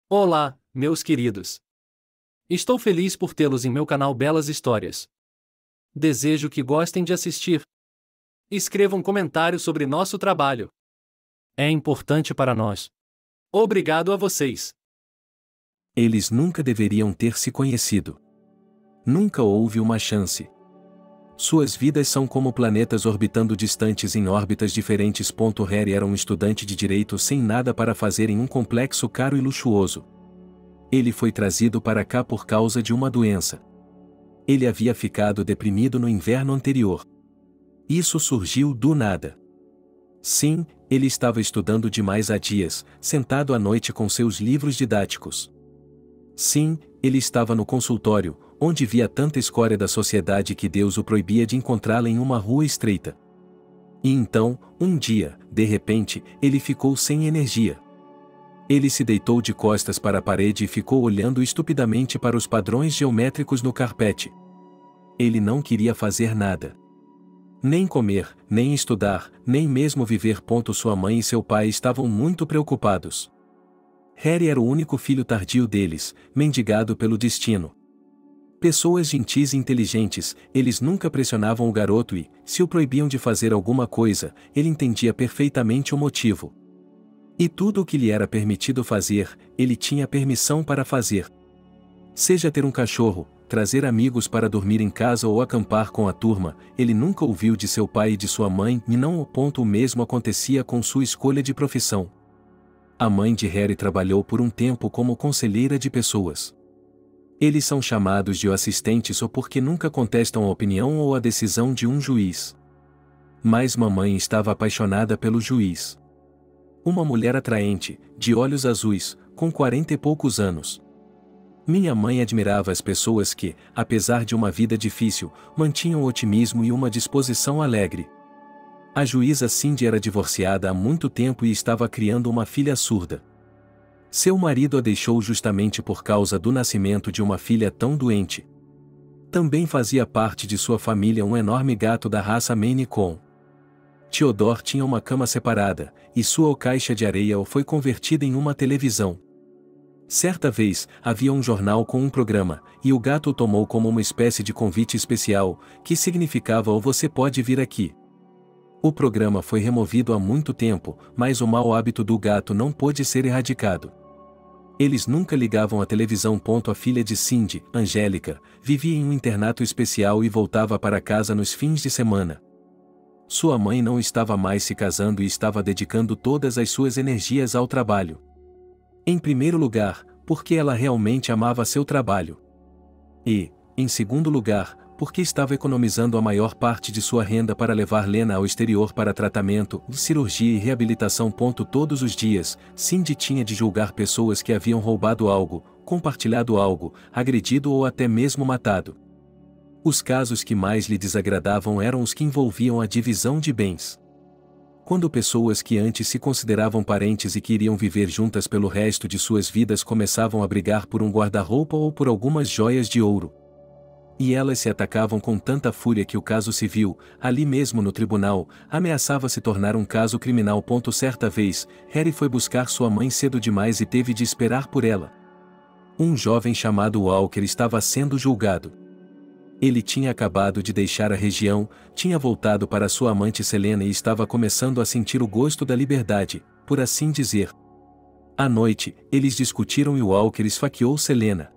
Olá, meus queridos. Estou feliz por tê-los em meu canal Belas Histórias. Desejo que gostem de assistir. Escrevam comentários sobre nosso trabalho. É importante para nós. Obrigado a vocês. Eles nunca deveriam ter se conhecido. Nunca houve uma chance. Suas vidas são como planetas orbitando distantes em órbitas diferentes. Harry era um estudante de direito sem nada para fazer em um complexo caro e luxuoso. Ele foi trazido para cá por causa de uma doença. Ele havia ficado deprimido no inverno anterior. Isso surgiu do nada. Sim, ele estava estudando demais há dias, sentado à noite com seus livros didáticos. Sim, ele estava no consultório, onde via tanta escória da sociedade que Deus o proibia de encontrá-la em uma rua estreita. E então, um dia, de repente, ele ficou sem energia. Ele se deitou de costas para a parede e ficou olhando estupidamente para os padrões geométricos no carpete. Ele não queria fazer nada. Nem comer, nem estudar, nem mesmo viver. Sua mãe e seu pai estavam muito preocupados. Harry era o único filho tardio deles, mendigado pelo destino. Pessoas gentis e inteligentes, eles nunca pressionavam o garoto e, se o proibiam de fazer alguma coisa, ele entendia perfeitamente o motivo. E tudo o que lhe era permitido fazer, ele tinha permissão para fazer. Seja ter um cachorro, trazer amigos para dormir em casa ou acampar com a turma, ele nunca ouviu de seu pai e de sua mãe e não o mesmo acontecia com sua escolha de profissão. A mãe de Harry trabalhou por um tempo como conselheira de pessoas. Eles são chamados de assistentes ou porque nunca contestam a opinião ou a decisão de um juiz. Mas mamãe estava apaixonada pelo juiz. Uma mulher atraente, de olhos azuis, com 40 e poucos anos. Minha mãe admirava as pessoas que, apesar de uma vida difícil, mantinham otimismo e uma disposição alegre. A juíza Cindy era divorciada há muito tempo e estava criando uma filha surda. Seu marido a deixou justamente por causa do nascimento de uma filha tão doente. Também fazia parte de sua família um enorme gato da raça Maine Coon. Theodore tinha uma cama separada, e sua caixa de areia foi convertida em uma televisão. Certa vez, havia um jornal com um programa, e o gato o tomou como uma espécie de convite especial, que significava ou você pode vir aqui. O programa foi removido há muito tempo, mas o mau hábito do gato não pôde ser erradicado. Eles nunca ligavam a televisão. A filha de Cindy, Angélica, vivia em um internato especial e voltava para casa nos fins de semana. Sua mãe não estava mais se casando e estava dedicando todas as suas energias ao trabalho. Em primeiro lugar, porque ela realmente amava seu trabalho. E, em segundo lugar, porque estava economizando a maior parte de sua renda para levar Lena ao exterior para tratamento, cirurgia e reabilitação. Todos os dias, Cindy tinha de julgar pessoas que haviam roubado algo, compartilhado algo, agredido ou até mesmo matado. Os casos que mais lhe desagradavam eram os que envolviam a divisão de bens. Quando pessoas que antes se consideravam parentes e que iriam viver juntas pelo resto de suas vidas começavam a brigar por um guarda-roupa ou por algumas joias de ouro. E elas se atacavam com tanta fúria que o caso civil, ali mesmo no tribunal, ameaçava se tornar um caso criminal. Certa vez, Harry foi buscar sua mãe cedo demais e teve de esperar por ela. Um jovem chamado Walker estava sendo julgado. Ele tinha acabado de deixar a região, tinha voltado para sua amante Selena e estava começando a sentir o gosto da liberdade, por assim dizer. À noite, eles discutiram e Walker esfaqueou Selena.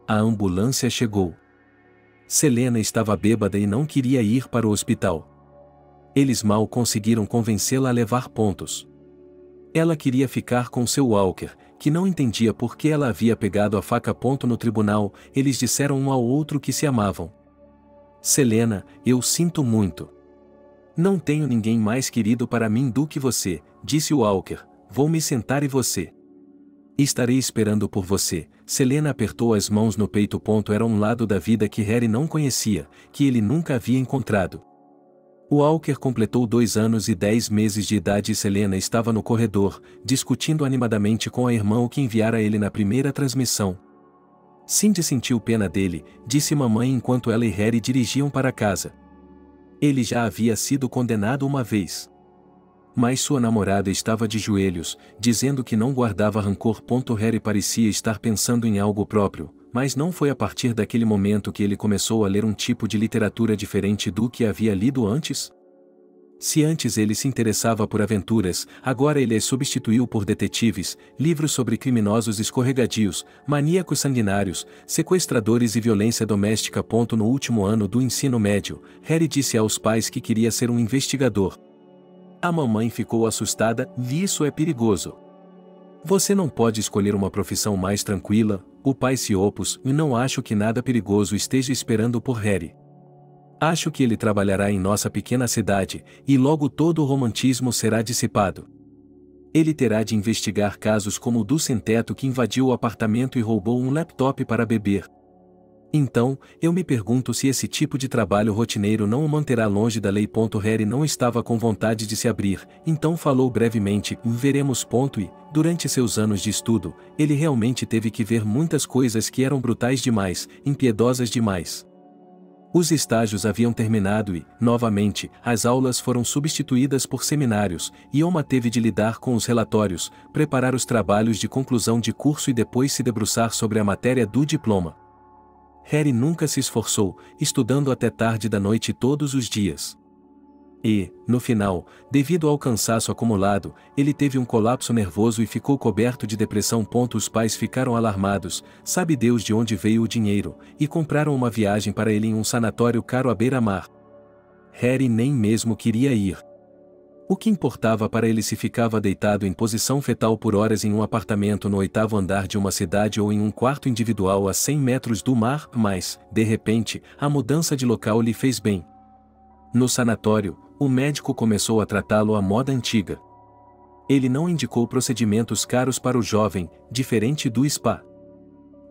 A ambulância chegou. Selena estava bêbada e não queria ir para o hospital. Eles mal conseguiram convencê-la a levar pontos. Ela queria ficar com seu Walker, que não entendia por que ela havia pegado a faca. No tribunal, eles disseram um ao outro que se amavam. Selena, eu sinto muito. Não tenho ninguém mais querido para mim do que você, disse Walker, vou me sentar e você. Estarei esperando por você. Selena apertou as mãos no peito. Era um lado da vida que Harry não conhecia, que ele nunca havia encontrado. Walker completou 2 anos e 10 meses de idade e Selena estava no corredor, discutindo animadamente com a irmã o que enviara ele na primeira transmissão. Cindy sentiu pena dele, disse mamãe enquanto ela e Harry dirigiam para casa. Ele já havia sido condenado uma vez. Mas sua namorada estava de joelhos, dizendo que não guardava rancor. Harry parecia estar pensando em algo próprio, mas não foi a partir daquele momento que ele começou a ler um tipo de literatura diferente do que havia lido antes? Se antes ele se interessava por aventuras, agora ele as substituiu por detetives, livros sobre criminosos escorregadios, maníacos sanguinários, sequestradores e violência doméstica. No último ano do ensino médio, Harry disse aos pais que queria ser um investigador. A mamãe ficou assustada, e isso é perigoso. Você não pode escolher uma profissão mais tranquila, o pai se opôs, e não acho que nada perigoso esteja esperando por Harry. Acho que ele trabalhará em nossa pequena cidade, e logo todo o romantismo será dissipado. Ele terá de investigar casos como o do sem-teto que invadiu o apartamento e roubou um laptop para beber. Então, eu me pergunto se esse tipo de trabalho rotineiro não o manterá longe da lei. Harry não estava com vontade de se abrir, então falou brevemente, veremos. E, durante seus anos de estudo, ele realmente teve que ver muitas coisas que eram brutais demais, impiedosas demais. Os estágios haviam terminado e, novamente, as aulas foram substituídas por seminários, e Oma teve de lidar com os relatórios, preparar os trabalhos de conclusão de curso e depois se debruçar sobre a matéria do diploma. Harry nunca se esforçou, estudando até tarde da noite todos os dias. E, no final, devido ao cansaço acumulado, ele teve um colapso nervoso e ficou coberto de depressão. Os pais ficaram alarmados, sabe Deus de onde veio o dinheiro, e compraram uma viagem para ele em um sanatório caro à beira-mar. Harry nem mesmo queria ir. O que importava para ele se ficava deitado em posição fetal por horas em um apartamento no 8º andar de uma cidade ou em um quarto individual a 100 metros do mar, mas, de repente, a mudança de local lhe fez bem. No sanatório, o médico começou a tratá-lo à moda antiga. Ele não indicou procedimentos caros para o jovem, diferente do spa.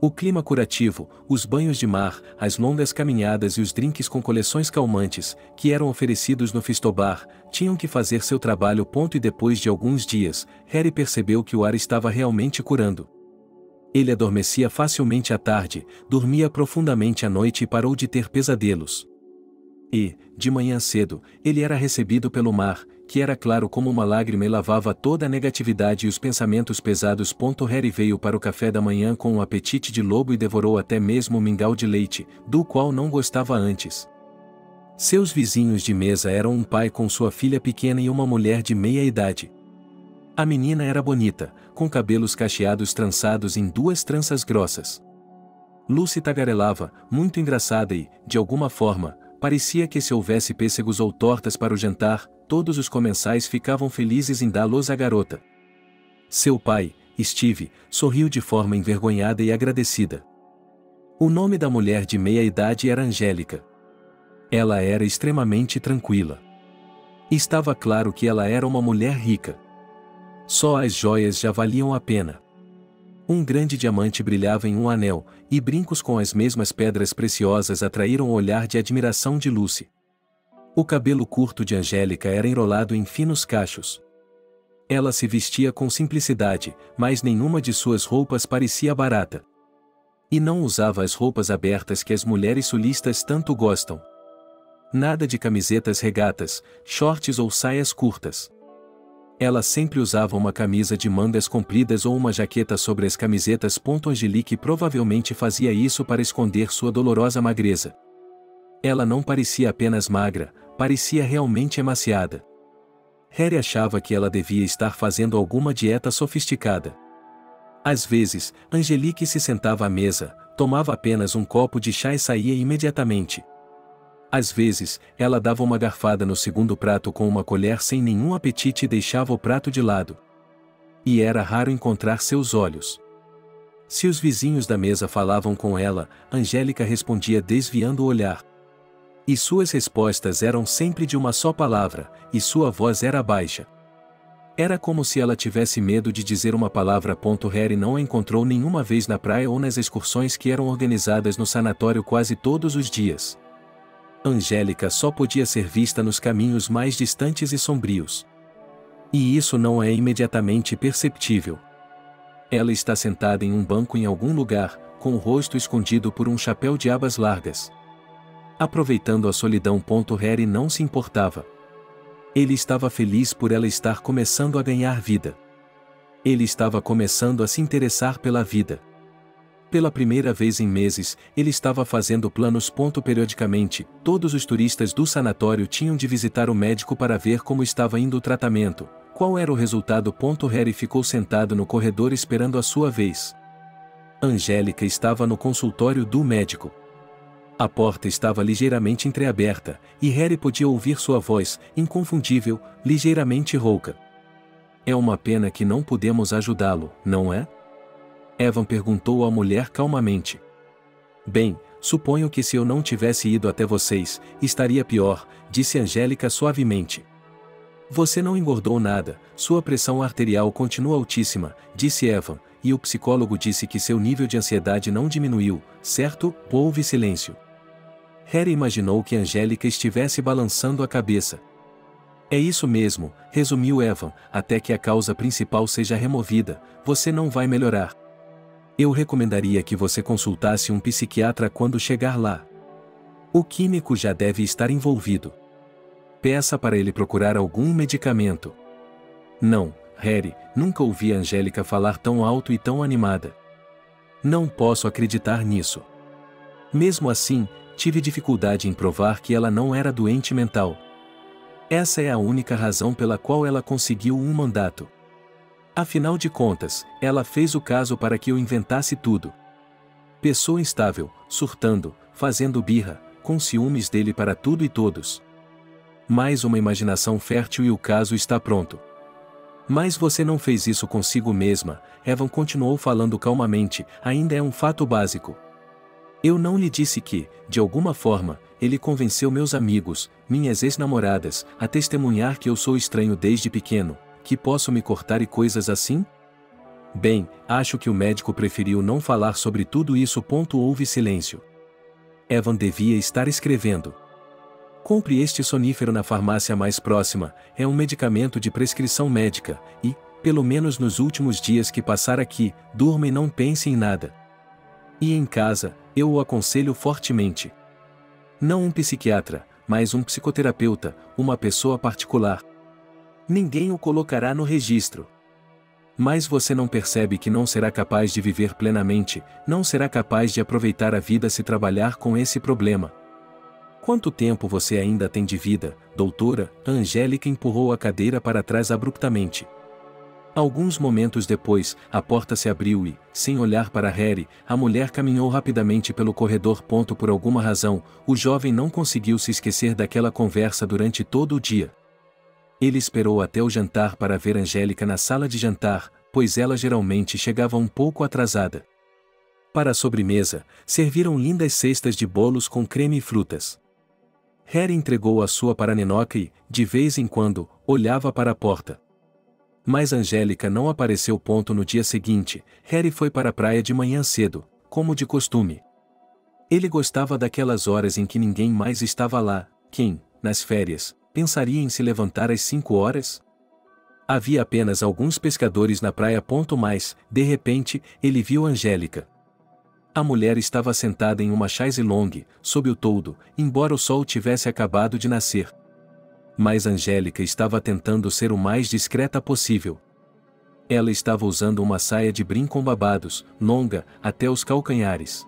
O clima curativo, os banhos de mar, as longas caminhadas e os drinks com coleções calmantes, que eram oferecidos no Fistobar, tinham que fazer seu trabalho. E depois de alguns dias, Harry percebeu que o ar estava realmente curando. Ele adormecia facilmente à tarde, dormia profundamente à noite e parou de ter pesadelos. E, de manhã cedo, ele era recebido pelo mar, que era claro como uma lágrima e lavava toda a negatividade e os pensamentos pesados. Harry veio para o café da manhã com um apetite de lobo e devorou até mesmo o mingau de leite, do qual não gostava antes. Seus vizinhos de mesa eram um pai com sua filha pequena e uma mulher de meia idade. A menina era bonita, com cabelos cacheados trançados em 2 tranças grossas. Lucy tagarelava, muito engraçada e, de alguma forma, parecia que se houvesse pêssegos ou tortas para o jantar, todos os comensais ficavam felizes em dá-los à garota. Seu pai, Steve, sorriu de forma envergonhada e agradecida. O nome da mulher de meia-idade era Angélica. Ela era extremamente tranquila. Estava claro que ela era uma mulher rica. Só as joias já valiam a pena. Um grande diamante brilhava em um anel, e brincos com as mesmas pedras preciosas atraíram o olhar de admiração de Lucy. O cabelo curto de Angélica era enrolado em finos cachos. Ela se vestia com simplicidade, mas nenhuma de suas roupas parecia barata. E não usava as roupas abertas que as mulheres sulistas tanto gostam. Nada de camisetas regatas, shorts ou saias curtas. Ela sempre usava uma camisa de mangas compridas ou uma jaqueta sobre as camisetas. Angelique provavelmente fazia isso para esconder sua dolorosa magreza. Ela não parecia apenas magra, parecia realmente emaciada. Harry achava que ela devia estar fazendo alguma dieta sofisticada. Às vezes, Angelique se sentava à mesa, tomava apenas um copo de chá e saía imediatamente. Às vezes, ela dava uma garfada no segundo prato com uma colher sem nenhum apetite e deixava o prato de lado. E era raro encontrar seus olhos. Se os vizinhos da mesa falavam com ela, Angélica respondia desviando o olhar. E suas respostas eram sempre de uma só palavra, e sua voz era baixa. Era como se ela tivesse medo de dizer uma palavra. Harry não a encontrou nenhuma vez na praia ou nas excursões que eram organizadas no sanatório quase todos os dias. Angélica só podia ser vista nos caminhos mais distantes e sombrios. E isso não é imediatamente perceptível. Ela está sentada em um banco em algum lugar, com o rosto escondido por um chapéu de abas largas. Aproveitando a solidão. Harry não se importava. Ele estava feliz por ela estar começando a ganhar vida. Ele estava começando a se interessar pela vida. Pela primeira vez em meses, ele estava fazendo planos. Periodicamente, todos os turistas do sanatório tinham de visitar o médico para ver como estava indo o tratamento. Qual era o resultado? Harry ficou sentado no corredor esperando a sua vez. Angélica estava no consultório do médico. A porta estava ligeiramente entreaberta, e Harry podia ouvir sua voz, inconfundível, ligeiramente rouca. É uma pena que não pudemos ajudá-lo, não é? Evan perguntou à mulher calmamente. Bem, suponho que se eu não tivesse ido até vocês, estaria pior, disse Angélica suavemente. Você não engordou nada, sua pressão arterial continua altíssima, disse Evan, e o psicólogo disse que seu nível de ansiedade não diminuiu, certo? Houve silêncio. Harry imaginou que Angélica estivesse balançando a cabeça. É isso mesmo, resumiu Evan, até que a causa principal seja removida, você não vai melhorar. Eu recomendaria que você consultasse um psiquiatra quando chegar lá. O químico já deve estar envolvido. Peça para ele procurar algum medicamento. Não, Harry, nunca ouvi a Angélica falar tão alto e tão animada. Não posso acreditar nisso. Mesmo assim, tive dificuldade em provar que ela não era doente mental. Essa é a única razão pela qual ela conseguiu um mandato. Afinal de contas, ela fez o caso para que eu inventasse tudo. Pessoa instável, surtando, fazendo birra, com ciúmes dele para tudo e todos. Mais uma imaginação fértil e o caso está pronto. Mas você não fez isso consigo mesma, Evan continuou falando calmamente, ainda é um fato básico. Eu não lhe disse que, de alguma forma, ele convenceu meus amigos, minhas ex-namoradas, a testemunhar que eu sou estranho desde pequeno, que posso me cortar e coisas assim? Bem, acho que o médico preferiu não falar sobre tudo isso. Houve silêncio. Evan devia estar escrevendo. Compre este sonífero na farmácia mais próxima, é um medicamento de prescrição médica, e, pelo menos nos últimos dias que passar aqui, durma e não pense em nada. E em casa, eu o aconselho fortemente. Não um psiquiatra, mas um psicoterapeuta, uma pessoa particular. Ninguém o colocará no registro. Mas você não percebe que não será capaz de viver plenamente, não será capaz de aproveitar a vida se trabalhar com esse problema. Quanto tempo você ainda tem de vida, doutora? A Angélica empurrou a cadeira para trás abruptamente. Alguns momentos depois, a porta se abriu e, sem olhar para Harry, a mulher caminhou rapidamente pelo corredor. Por alguma razão, o jovem não conseguiu se esquecer daquela conversa durante todo o dia. Ele esperou até o jantar para ver Angélica na sala de jantar, pois ela geralmente chegava um pouco atrasada. Para a sobremesa, serviram lindas cestas de bolos com creme e frutas. Harry entregou a sua para Ninoca e, de vez em quando, olhava para a porta. Mas Angélica não apareceu. No dia seguinte, Harry foi para a praia de manhã cedo, como de costume. Ele gostava daquelas horas em que ninguém mais estava lá. Quem, nas férias, pensaria em se levantar às 5 horas? Havia apenas alguns pescadores na praia. Mas, de repente, ele viu Angélica. A mulher estava sentada em uma chaise longue, sob o toldo, embora o sol tivesse acabado de nascer. Mas Angélica estava tentando ser o mais discreta possível. Ela estava usando uma saia de brim com babados, longa, até os calcanhares.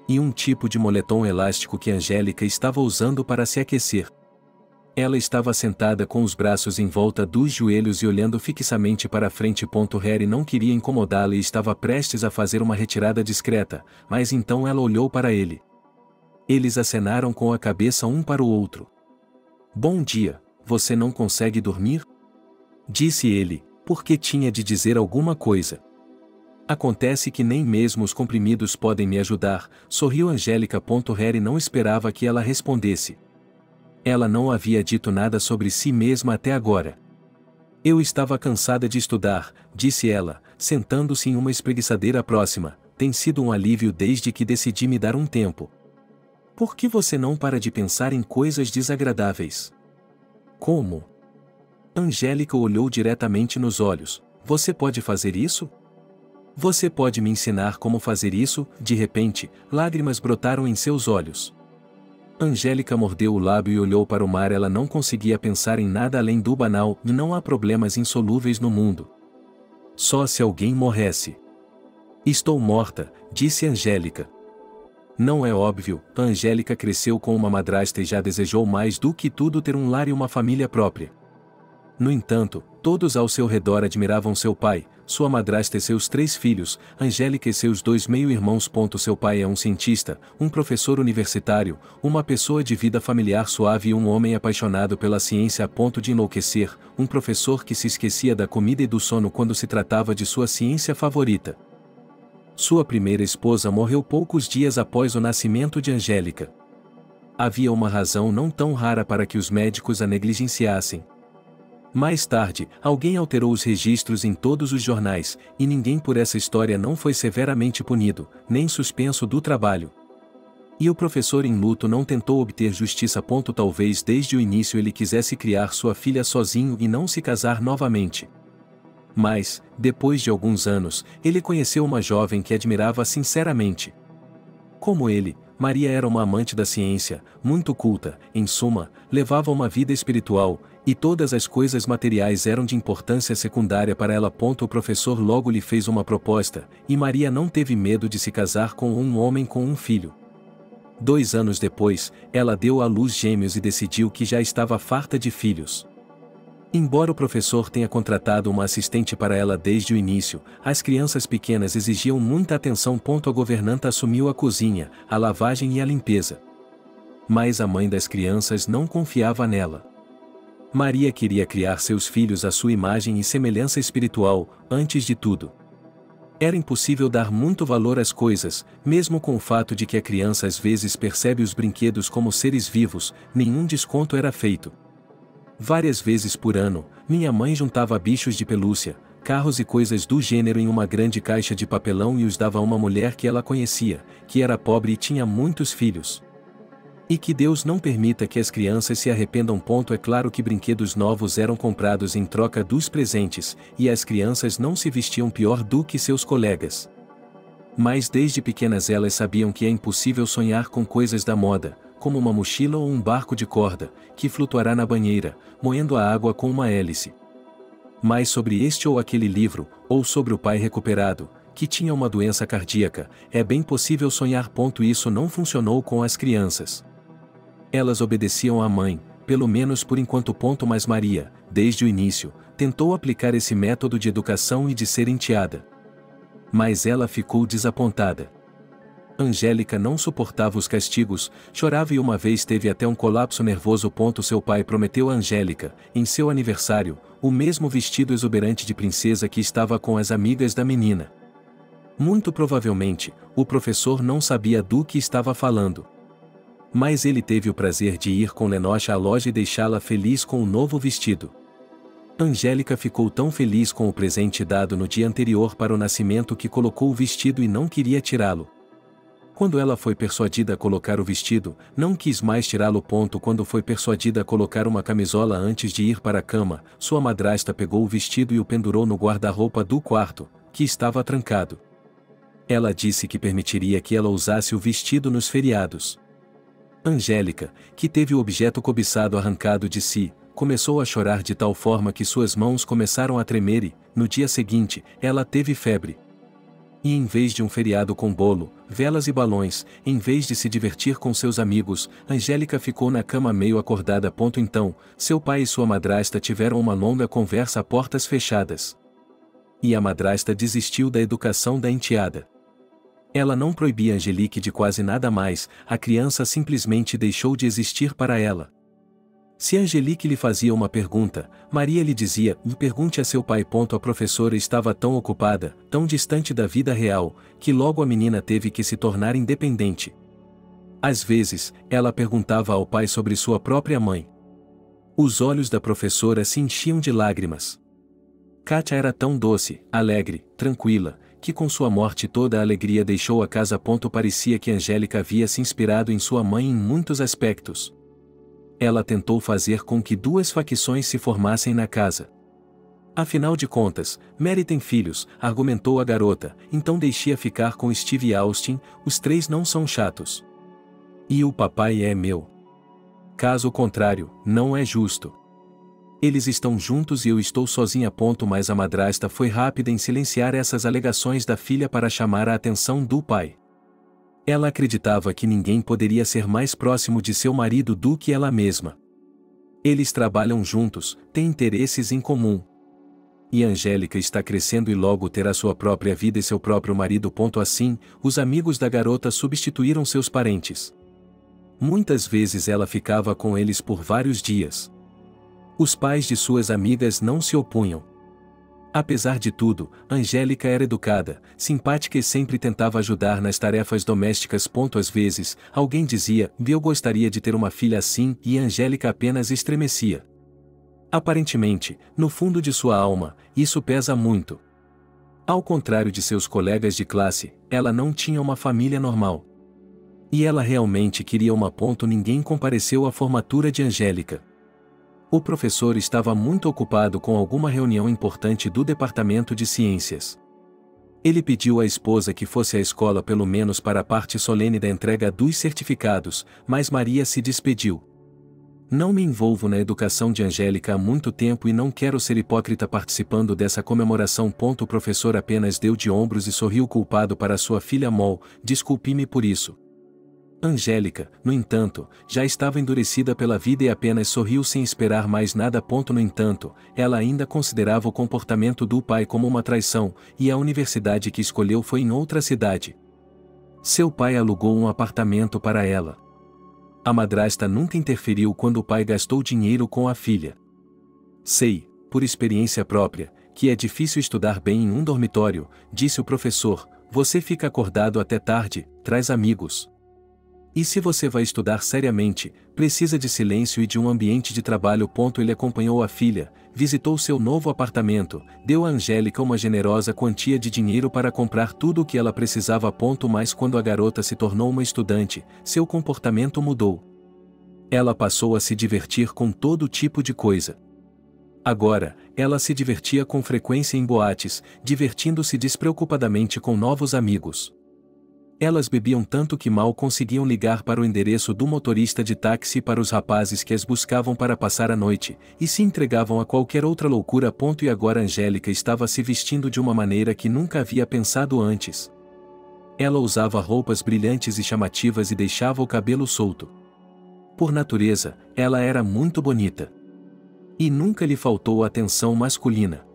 E um tipo de moletom elástico que Angélica estava usando para se aquecer. Ela estava sentada com os braços em volta dos joelhos e olhando fixamente para a frente. Harry não queria incomodá-la e estava prestes a fazer uma retirada discreta, mas então ela olhou para ele. Eles acenaram com a cabeça um para o outro. Bom dia, você não consegue dormir? Disse ele, porque tinha de dizer alguma coisa. Acontece que nem mesmo os comprimidos podem me ajudar, sorriu Angélica. Harry não esperava que ela respondesse. Ela não havia dito nada sobre si mesma até agora. Eu estava cansada de estudar, disse ela, sentando-se em uma espreguiçadeira próxima. Tem sido um alívio desde que decidi me dar um tempo. Por que você não para de pensar em coisas desagradáveis? Como? Angélica olhou diretamente nos olhos. Você pode fazer isso? Você pode me ensinar como fazer isso? De repente, lágrimas brotaram em seus olhos. Angélica mordeu o lábio e olhou para o mar. Ela não conseguia pensar em nada além do banal: não há problemas insolúveis no mundo. Só se alguém morresse. Estou morta, disse Angélica. Não é óbvio, a Angélica cresceu com uma madrasta e já desejou mais do que tudo ter um lar e uma família própria. No entanto, todos ao seu redor admiravam seu pai, sua madrasta e seus 3 filhos, Angélica e seus 2 meio-irmãos. Seu pai é um cientista, um professor universitário, uma pessoa de vida familiar suave e um homem apaixonado pela ciência a ponto de enlouquecer, um professor que se esquecia da comida e do sono quando se tratava de sua ciência favorita. Sua primeira esposa morreu poucos dias após o nascimento de Angélica. Havia uma razão não tão rara para que os médicos a negligenciassem. Mais tarde, alguém alterou os registros em todos os jornais, e ninguém por essa história não foi severamente punido, nem suspenso do trabalho. E o professor em luto não tentou obter justiça. Talvez desde o início ele quisesse criar sua filha sozinho e não se casar novamente. Mas, depois de alguns anos, ele conheceu uma jovem que admirava sinceramente. Como ele, Maria era uma amante da ciência, muito culta, em suma, levava uma vida espiritual, e todas as coisas materiais eram de importância secundária para ela. O professor logo lhe fez uma proposta, e Maria não teve medo de se casar com um homem com um filho. 2 anos depois, ela deu à luz gêmeos e decidiu que já estava farta de filhos. Embora o professor tenha contratado uma assistente para ela desde o início, as crianças pequenas exigiam muita atenção. A governanta assumiu a cozinha, a lavagem e a limpeza. Mas a mãe das crianças não confiava nela. Maria queria criar seus filhos à sua imagem e semelhança espiritual, antes de tudo. Era impossível dar muito valor às coisas, mesmo com o fato de que a criança às vezes percebe os brinquedos como seres vivos. Nenhum desconto era feito. Várias vezes por ano, minha mãe juntava bichos de pelúcia, carros e coisas do gênero em uma grande caixa de papelão e os dava a uma mulher que ela conhecia, que era pobre e tinha muitos filhos. E que Deus não permita que as crianças se arrependam. É claro que brinquedos novos eram comprados em troca dos presentes, e as crianças não se vestiam pior do que seus colegas. Mas desde pequenas elas sabiam que é impossível sonhar com coisas da moda, como uma mochila ou um barco de corda, que flutuará na banheira, moendo a água com uma hélice. Mas sobre este ou aquele livro, ou sobre o pai recuperado, que tinha uma doença cardíaca, é bem possível sonhar. Isso não funcionou com as crianças. Elas obedeciam à mãe, pelo menos por enquanto. Mas Maria, desde o início, tentou aplicar esse método de educação e de ser enteada. Mas ela ficou desapontada. Angélica não suportava os castigos, chorava e uma vez teve até um colapso nervoso. Seu pai prometeu a Angélica, em seu aniversário, o mesmo vestido exuberante de princesa que estava com as amigas da menina. Muito provavelmente, o professor não sabia do que estava falando. Mas ele teve o prazer de ir com Lenoche à loja e deixá-la feliz com o novo vestido. Angélica ficou tão feliz com o presente dado no dia anterior para o nascimento que colocou o vestido e não queria tirá-lo. Quando ela foi persuadida a colocar o vestido, não quis mais tirá-lo. Quando foi persuadida a colocar uma camisola antes de ir para a cama, sua madrasta pegou o vestido e o pendurou no guarda-roupa do quarto, que estava trancado. Ela disse que permitiria que ela usasse o vestido nos feriados. Angélica, que teve o objeto cobiçado arrancado de si, começou a chorar de tal forma que suas mãos começaram a tremer e, no dia seguinte, ela teve febre. E em vez de um feriado com bolo, velas e balões, em vez de se divertir com seus amigos, Angélica ficou na cama meio acordada. Então, seu pai e sua madrasta tiveram uma longa conversa a portas fechadas. E a madrasta desistiu da educação da enteada. Ela não proibia Angelique de quase nada mais, a criança simplesmente deixou de existir para ela. Se Angelique lhe fazia uma pergunta, Maria lhe dizia: pergunte a seu pai. A professora estava tão ocupada, tão distante da vida real, que logo a menina teve que se tornar independente. Às vezes, ela perguntava ao pai sobre sua própria mãe. Os olhos da professora se enchiam de lágrimas. Kátia era tão doce, alegre, tranquila, que com sua morte toda a alegria deixou a casa. Parecia que Angélica havia se inspirado em sua mãe em muitos aspectos. Ela tentou fazer com que 2 facções se formassem na casa. Afinal de contas, Mary tem filhos, argumentou a garota, então deixe-a ficar com Steve e Austin, os 3 não são chatos. E o papai é meu. Caso contrário, não é justo. Eles estão juntos e eu estou sozinha. Mas a madrasta foi rápida em silenciar essas alegações da filha para chamar a atenção do pai. Ela acreditava que ninguém poderia ser mais próximo de seu marido do que ela mesma. Eles trabalham juntos, têm interesses em comum. E Angélica está crescendo e logo terá sua própria vida e seu próprio marido. Assim, os amigos da garota substituíram seus parentes. Muitas vezes ela ficava com eles por vários dias. Os pais de suas amigas não se opunham. Apesar de tudo, Angélica era educada, simpática e sempre tentava ajudar nas tarefas domésticas. Às vezes, alguém dizia: eu gostaria de ter uma filha assim, e Angélica apenas estremecia. Aparentemente, no fundo de sua alma, isso pesa muito. Ao contrário de seus colegas de classe, ela não tinha uma família normal. E ela realmente queria uma. Ninguém compareceu à formatura de Angélica. O professor estava muito ocupado com alguma reunião importante do departamento de ciências. Ele pediu à esposa que fosse à escola pelo menos para a parte solene da entrega dos certificados, mas Maria se despediu. Não me envolvo na educação de Angélica há muito tempo e não quero ser hipócrita participando dessa comemoração. O professor apenas deu de ombros e sorriu culpado para sua filha Mol: desculpe-me por isso. Angélica, no entanto, já estava endurecida pela vida e apenas sorriu sem esperar mais nada. No entanto, ela ainda considerava o comportamento do pai como uma traição, e a universidade que escolheu foi em outra cidade. Seu pai alugou um apartamento para ela. A madrasta nunca interferiu quando o pai gastou dinheiro com a filha. Sei, por experiência própria, que é difícil estudar bem em um dormitório, disse o professor. Você fica acordado até tarde, traz amigos. E se você vai estudar seriamente, precisa de silêncio e de um ambiente de trabalho. Ele acompanhou a filha, visitou seu novo apartamento, deu a Angélica uma generosa quantia de dinheiro para comprar tudo o que ela precisava. Mas quando a garota se tornou uma estudante, seu comportamento mudou. Ela passou a se divertir com todo tipo de coisa. Agora, ela se divertia com frequência em boates, divertindo-se despreocupadamente com novos amigos. Elas bebiam tanto que mal conseguiam ligar para o endereço do motorista de táxi para os rapazes que as buscavam para passar a noite, e se entregavam a qualquer outra loucura. E agora Angélica estava se vestindo de uma maneira que nunca havia pensado antes. Ela usava roupas brilhantes e chamativas e deixava o cabelo solto. Por natureza, ela era muito bonita. E nunca lhe faltou atenção masculina.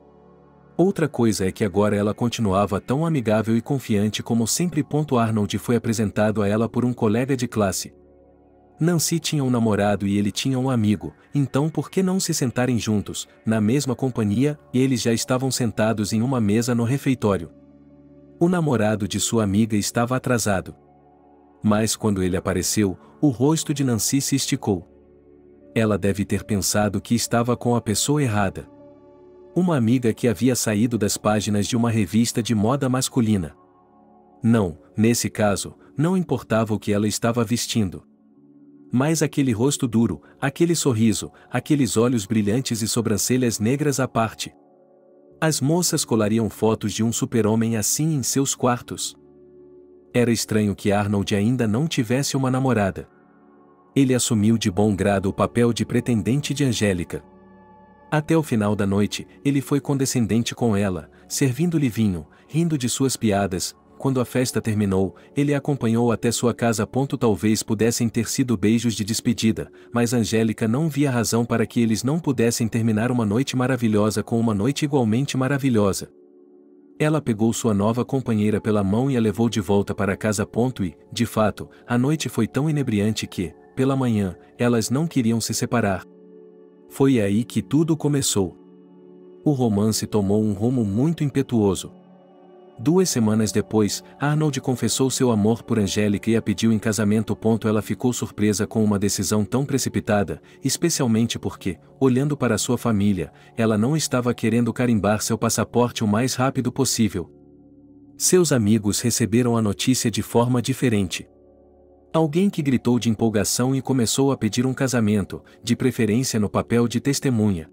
Outra coisa é que agora ela continuava tão amigável e confiante como sempre. Arnold foi apresentado a ela por um colega de classe. Nancy tinha um namorado e ele tinha um amigo, então por que não se sentarem juntos, na mesma companhia? E eles já estavam sentados em uma mesa no refeitório. O namorado de sua amiga estava atrasado. Mas quando ele apareceu, o rosto de Nancy se esticou. Ela deve ter pensado que estava com a pessoa errada. Uma amiga que havia saído das páginas de uma revista de moda masculina. Não, nesse caso, não importava o que ela estava vestindo. Mas aquele rosto duro, aquele sorriso, aqueles olhos brilhantes e sobrancelhas negras à parte. As moças colariam fotos de um super-homem assim em seus quartos. Era estranho que Arnold ainda não tivesse uma namorada. Ele assumiu de bom grado o papel de pretendente de Angélica. Até o final da noite, ele foi condescendente com ela, servindo-lhe vinho, rindo de suas piadas. Quando a festa terminou, ele a acompanhou até sua casa. Talvez pudessem ter sido beijos de despedida, mas Angélica não via razão para que eles não pudessem terminar uma noite maravilhosa com uma noite igualmente maravilhosa. Ela pegou sua nova companheira pela mão e a levou de volta para casa. E, de fato, a noite foi tão inebriante que, pela manhã, elas não queriam se separar. Foi aí que tudo começou. O romance tomou um rumo muito impetuoso. 2 semanas depois, Arnold confessou seu amor por Angélica e a pediu em casamento. Ela ficou surpresa com uma decisão tão precipitada, especialmente porque, olhando para sua família, ela não estava querendo carimbar seu passaporte o mais rápido possível. Seus amigos receberam a notícia de forma diferente. Alguém que gritou de empolgação e começou a pedir um casamento, de preferência no papel de testemunha.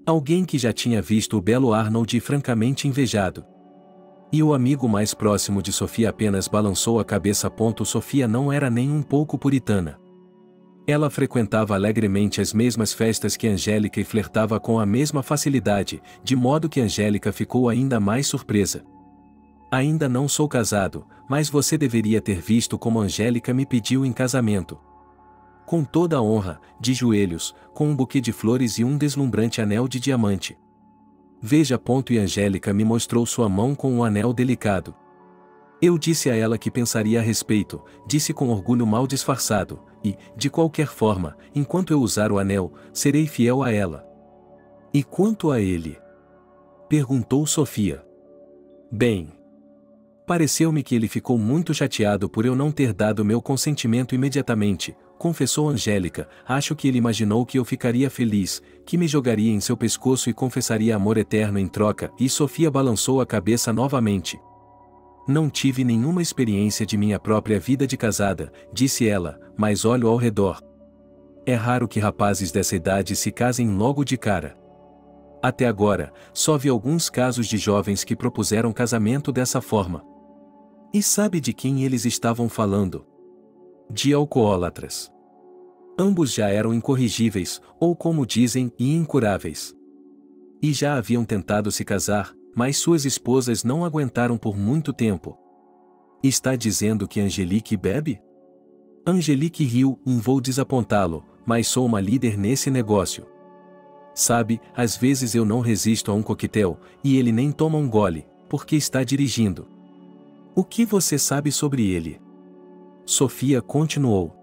Alguém que já tinha visto o belo Arnold francamente invejado. E o amigo mais próximo de Sofia apenas balançou a cabeça. Sofia não era nem um pouco puritana. Ela frequentava alegremente as mesmas festas que Angélica e flertava com a mesma facilidade, de modo que Angélica ficou ainda mais surpresa. Ainda não sou casado, mas você deveria ter visto como Angélica me pediu em casamento. Com toda a honra, de joelhos, com um buquê de flores e um deslumbrante anel de diamante. Veja. E Angélica me mostrou sua mão com um anel delicado. Eu disse a ela que pensaria a respeito, disse com orgulho mal disfarçado, e, de qualquer forma, enquanto eu usar o anel, serei fiel a ela. E quanto a ele? Perguntou Sofia. Bem. Pareceu-me que ele ficou muito chateado por eu não ter dado meu consentimento imediatamente, confessou Angélica. Acho que ele imaginou que eu ficaria feliz, que me jogaria em seu pescoço e confessaria amor eterno em troca, e Sofia balançou a cabeça novamente. Não tive nenhuma experiência de minha própria vida de casada, disse ela, mas olho ao redor. É raro que rapazes dessa idade se casem logo de cara. Até agora, só vi alguns casos de jovens que propuseram casamento dessa forma. E sabe de quem eles estavam falando? De alcoólatras. Ambos já eram incorrigíveis, ou como dizem, incuráveis. E já haviam tentado se casar, mas suas esposas não aguentaram por muito tempo. Está dizendo que Angelique bebe? Angelique riu. Vou desapontá-lo, mas sou uma líder nesse negócio. Sabe, às vezes eu não resisto a um coquetel, e ele nem toma um gole, porque está dirigindo. O que você sabe sobre ele? Sofia continuou.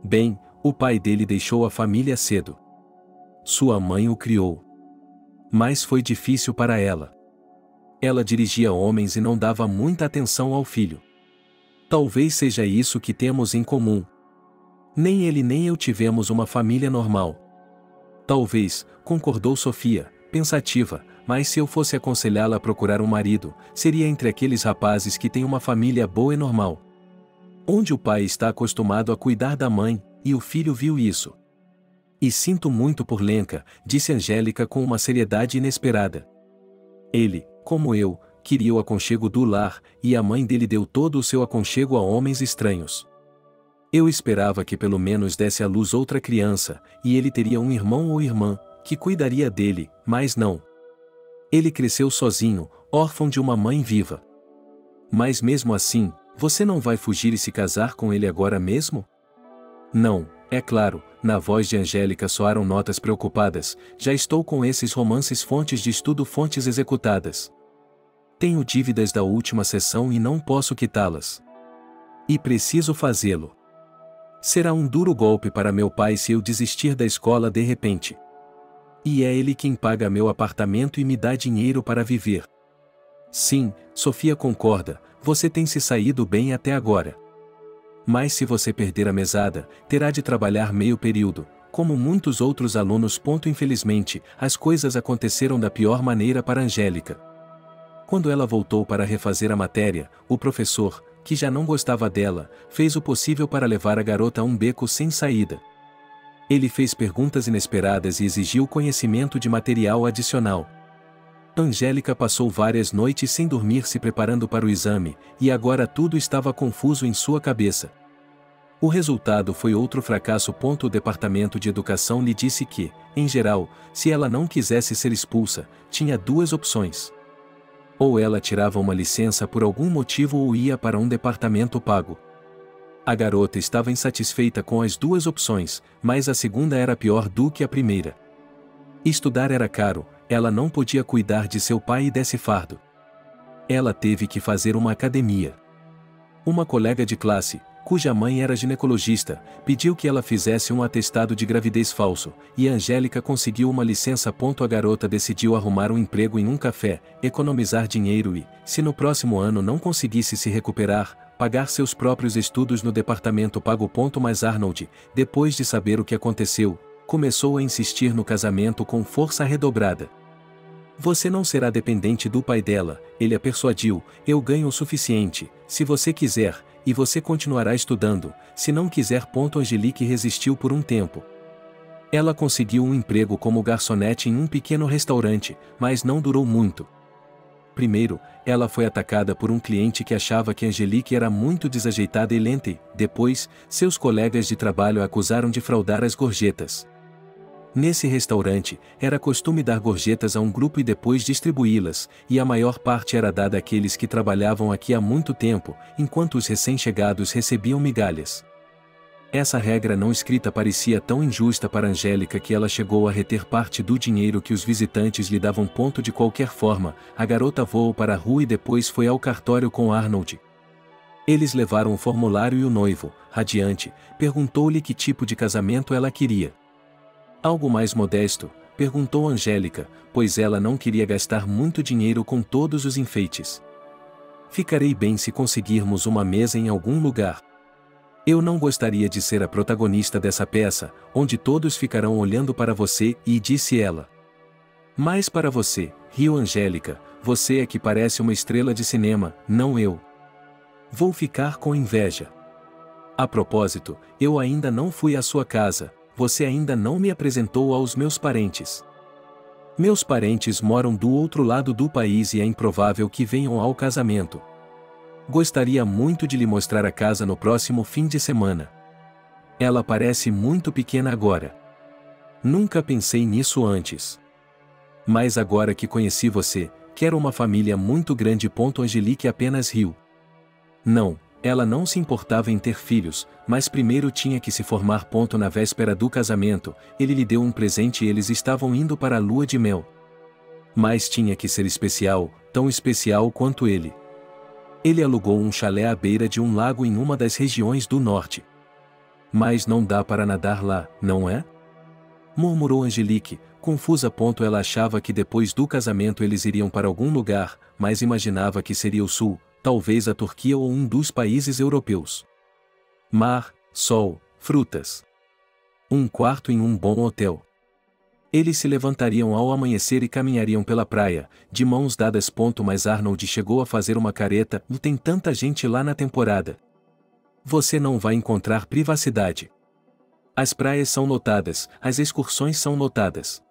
Bem, o pai dele deixou a família cedo. Sua mãe o criou. Mas foi difícil para ela. Ela dirigia homens e não dava muita atenção ao filho. Talvez seja isso que temos em comum. Nem ele nem eu tivemos uma família normal. Talvez, concordou Sofia, pensativa, mas se eu fosse aconselhá-la a procurar um marido, seria entre aqueles rapazes que têm uma família boa e normal. Onde o pai está acostumado a cuidar da mãe, e o filho viu isso. E sinto muito por Lenka, disse Angélica com uma seriedade inesperada. Ele, como eu, queria o aconchego do lar, e a mãe dele deu todo o seu aconchego a homens estranhos. Eu esperava que pelo menos desse à luz outra criança, e ele teria um irmão ou irmã, que cuidaria dele, mas não. Ele cresceu sozinho, órfão de uma mãe viva. Mas mesmo assim, você não vai fugir e se casar com ele agora mesmo? Não, é claro, na voz de Angélica soaram notas preocupadas. Já estou com esses romances, fontes de estudo, fontes executadas. Tenho dívidas da última sessão e não posso quitá-las. E preciso fazê-lo. Será um duro golpe para meu pai se eu desistir da escola de repente. E é ele quem paga meu apartamento e me dá dinheiro para viver. Sim, Sofia concorda, você tem se saído bem até agora. Mas se você perder a mesada, terá de trabalhar meio período, como muitos outros alunos. Infelizmente, as coisas aconteceram da pior maneira para Angélica. Quando ela voltou para refazer a matéria, o professor, que já não gostava dela, fez o possível para levar a garota a um beco sem saída. Ele fez perguntas inesperadas e exigiu conhecimento de material adicional. Angélica passou várias noites sem dormir se preparando para o exame, e agora tudo estava confuso em sua cabeça. O resultado foi outro fracasso. O departamento de educação lhe disse que, em geral, se ela não quisesse ser expulsa, tinha duas opções. Ou ela tirava uma licença por algum motivo ou ia para um departamento pago. A garota estava insatisfeita com as duas opções, mas a segunda era pior do que a primeira. Estudar era caro, ela não podia cuidar de seu pai e desse fardo. Ela teve que fazer uma academia. Uma colega de classe, cuja mãe era ginecologista, pediu que ela fizesse um atestado de gravidez falso, e Angélica conseguiu uma licença. A garota decidiu arrumar um emprego em um café, economizar dinheiro e, se no próximo ano não conseguisse se recuperar, pagar seus próprios estudos no departamento pago. Mas Arnold, depois de saber o que aconteceu, começou a insistir no casamento com força redobrada. Você não será dependente do pai dela, ele a persuadiu, eu ganho o suficiente, se você quiser, e você continuará estudando, se não quiser. Angelique resistiu por um tempo. Ela conseguiu um emprego como garçonete em um pequeno restaurante, mas não durou muito. Primeiro, ela foi atacada por um cliente que achava que Angelique era muito desajeitada e lenta. Depois, seus colegas de trabalho a acusaram de fraudar as gorjetas. Nesse restaurante, era costume dar gorjetas a um grupo e depois distribuí-las, e a maior parte era dada àqueles que trabalhavam aqui há muito tempo, enquanto os recém-chegados recebiam migalhas. Essa regra não escrita parecia tão injusta para Angélica que ela chegou a reter parte do dinheiro que os visitantes lhe davam. De qualquer forma, a garota voou para a rua e depois foi ao cartório com Arnold. Eles levaram o formulário e o noivo, radiante, perguntou-lhe que tipo de casamento ela queria. Algo mais modesto, perguntou Angélica, pois ela não queria gastar muito dinheiro com todos os enfeites. Ficarei bem se conseguirmos uma mesa em algum lugar. Eu não gostaria de ser a protagonista dessa peça, onde todos ficarão olhando para você, e disse ela. Mas para você, riu Angélica, você é que parece uma estrela de cinema, não eu. Vou ficar com inveja. A propósito, eu ainda não fui à sua casa, você ainda não me apresentou aos meus parentes. Meus parentes moram do outro lado do país e é improvável que venham ao casamento. Gostaria muito de lhe mostrar a casa no próximo fim de semana. Ela parece muito pequena agora. Nunca pensei nisso antes. Mas agora que conheci você, quero uma família muito grande. Angelique apenas riu. Não, ela não se importava em ter filhos, mas primeiro tinha que se formar. Na véspera do casamento, ele lhe deu um presente e eles estavam indo para a lua de mel. Mas tinha que ser especial, tão especial quanto ele. Ele alugou um chalé à beira de um lago em uma das regiões do norte. Mas não dá para nadar lá, não é? Murmurou Angelique, confusa. Ela achava que depois do casamento eles iriam para algum lugar, mas imaginava que seria o sul, talvez a Turquia ou um dos países europeus. Mar, sol, frutas. Um quarto em um bom hotel. Eles se levantariam ao amanhecer e caminhariam pela praia, de mãos dadas. Mas Arnold chegou a fazer uma careta. Tem tanta gente lá na temporada. Você não vai encontrar privacidade. As praias são lotadas, as excursões são lotadas.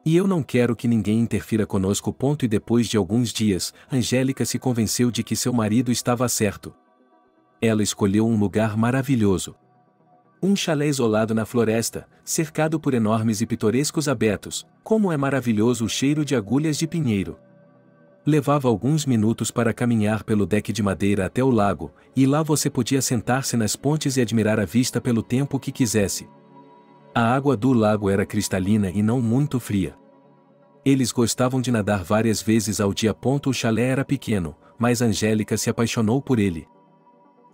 E eu não quero que ninguém interfira conosco. E depois de alguns dias, Angélica se convenceu de que seu marido estava certo. Ela escolheu um lugar maravilhoso. Um chalé isolado na floresta, cercado por enormes e pitorescos abetos. Como é maravilhoso o cheiro de agulhas de pinheiro. Levava alguns minutos para caminhar pelo deck de madeira até o lago, e lá você podia sentar-se nas pontes e admirar a vista pelo tempo que quisesse. A água do lago era cristalina e não muito fria. Eles gostavam de nadar várias vezes ao dia. O chalé era pequeno, mas Angélica se apaixonou por ele.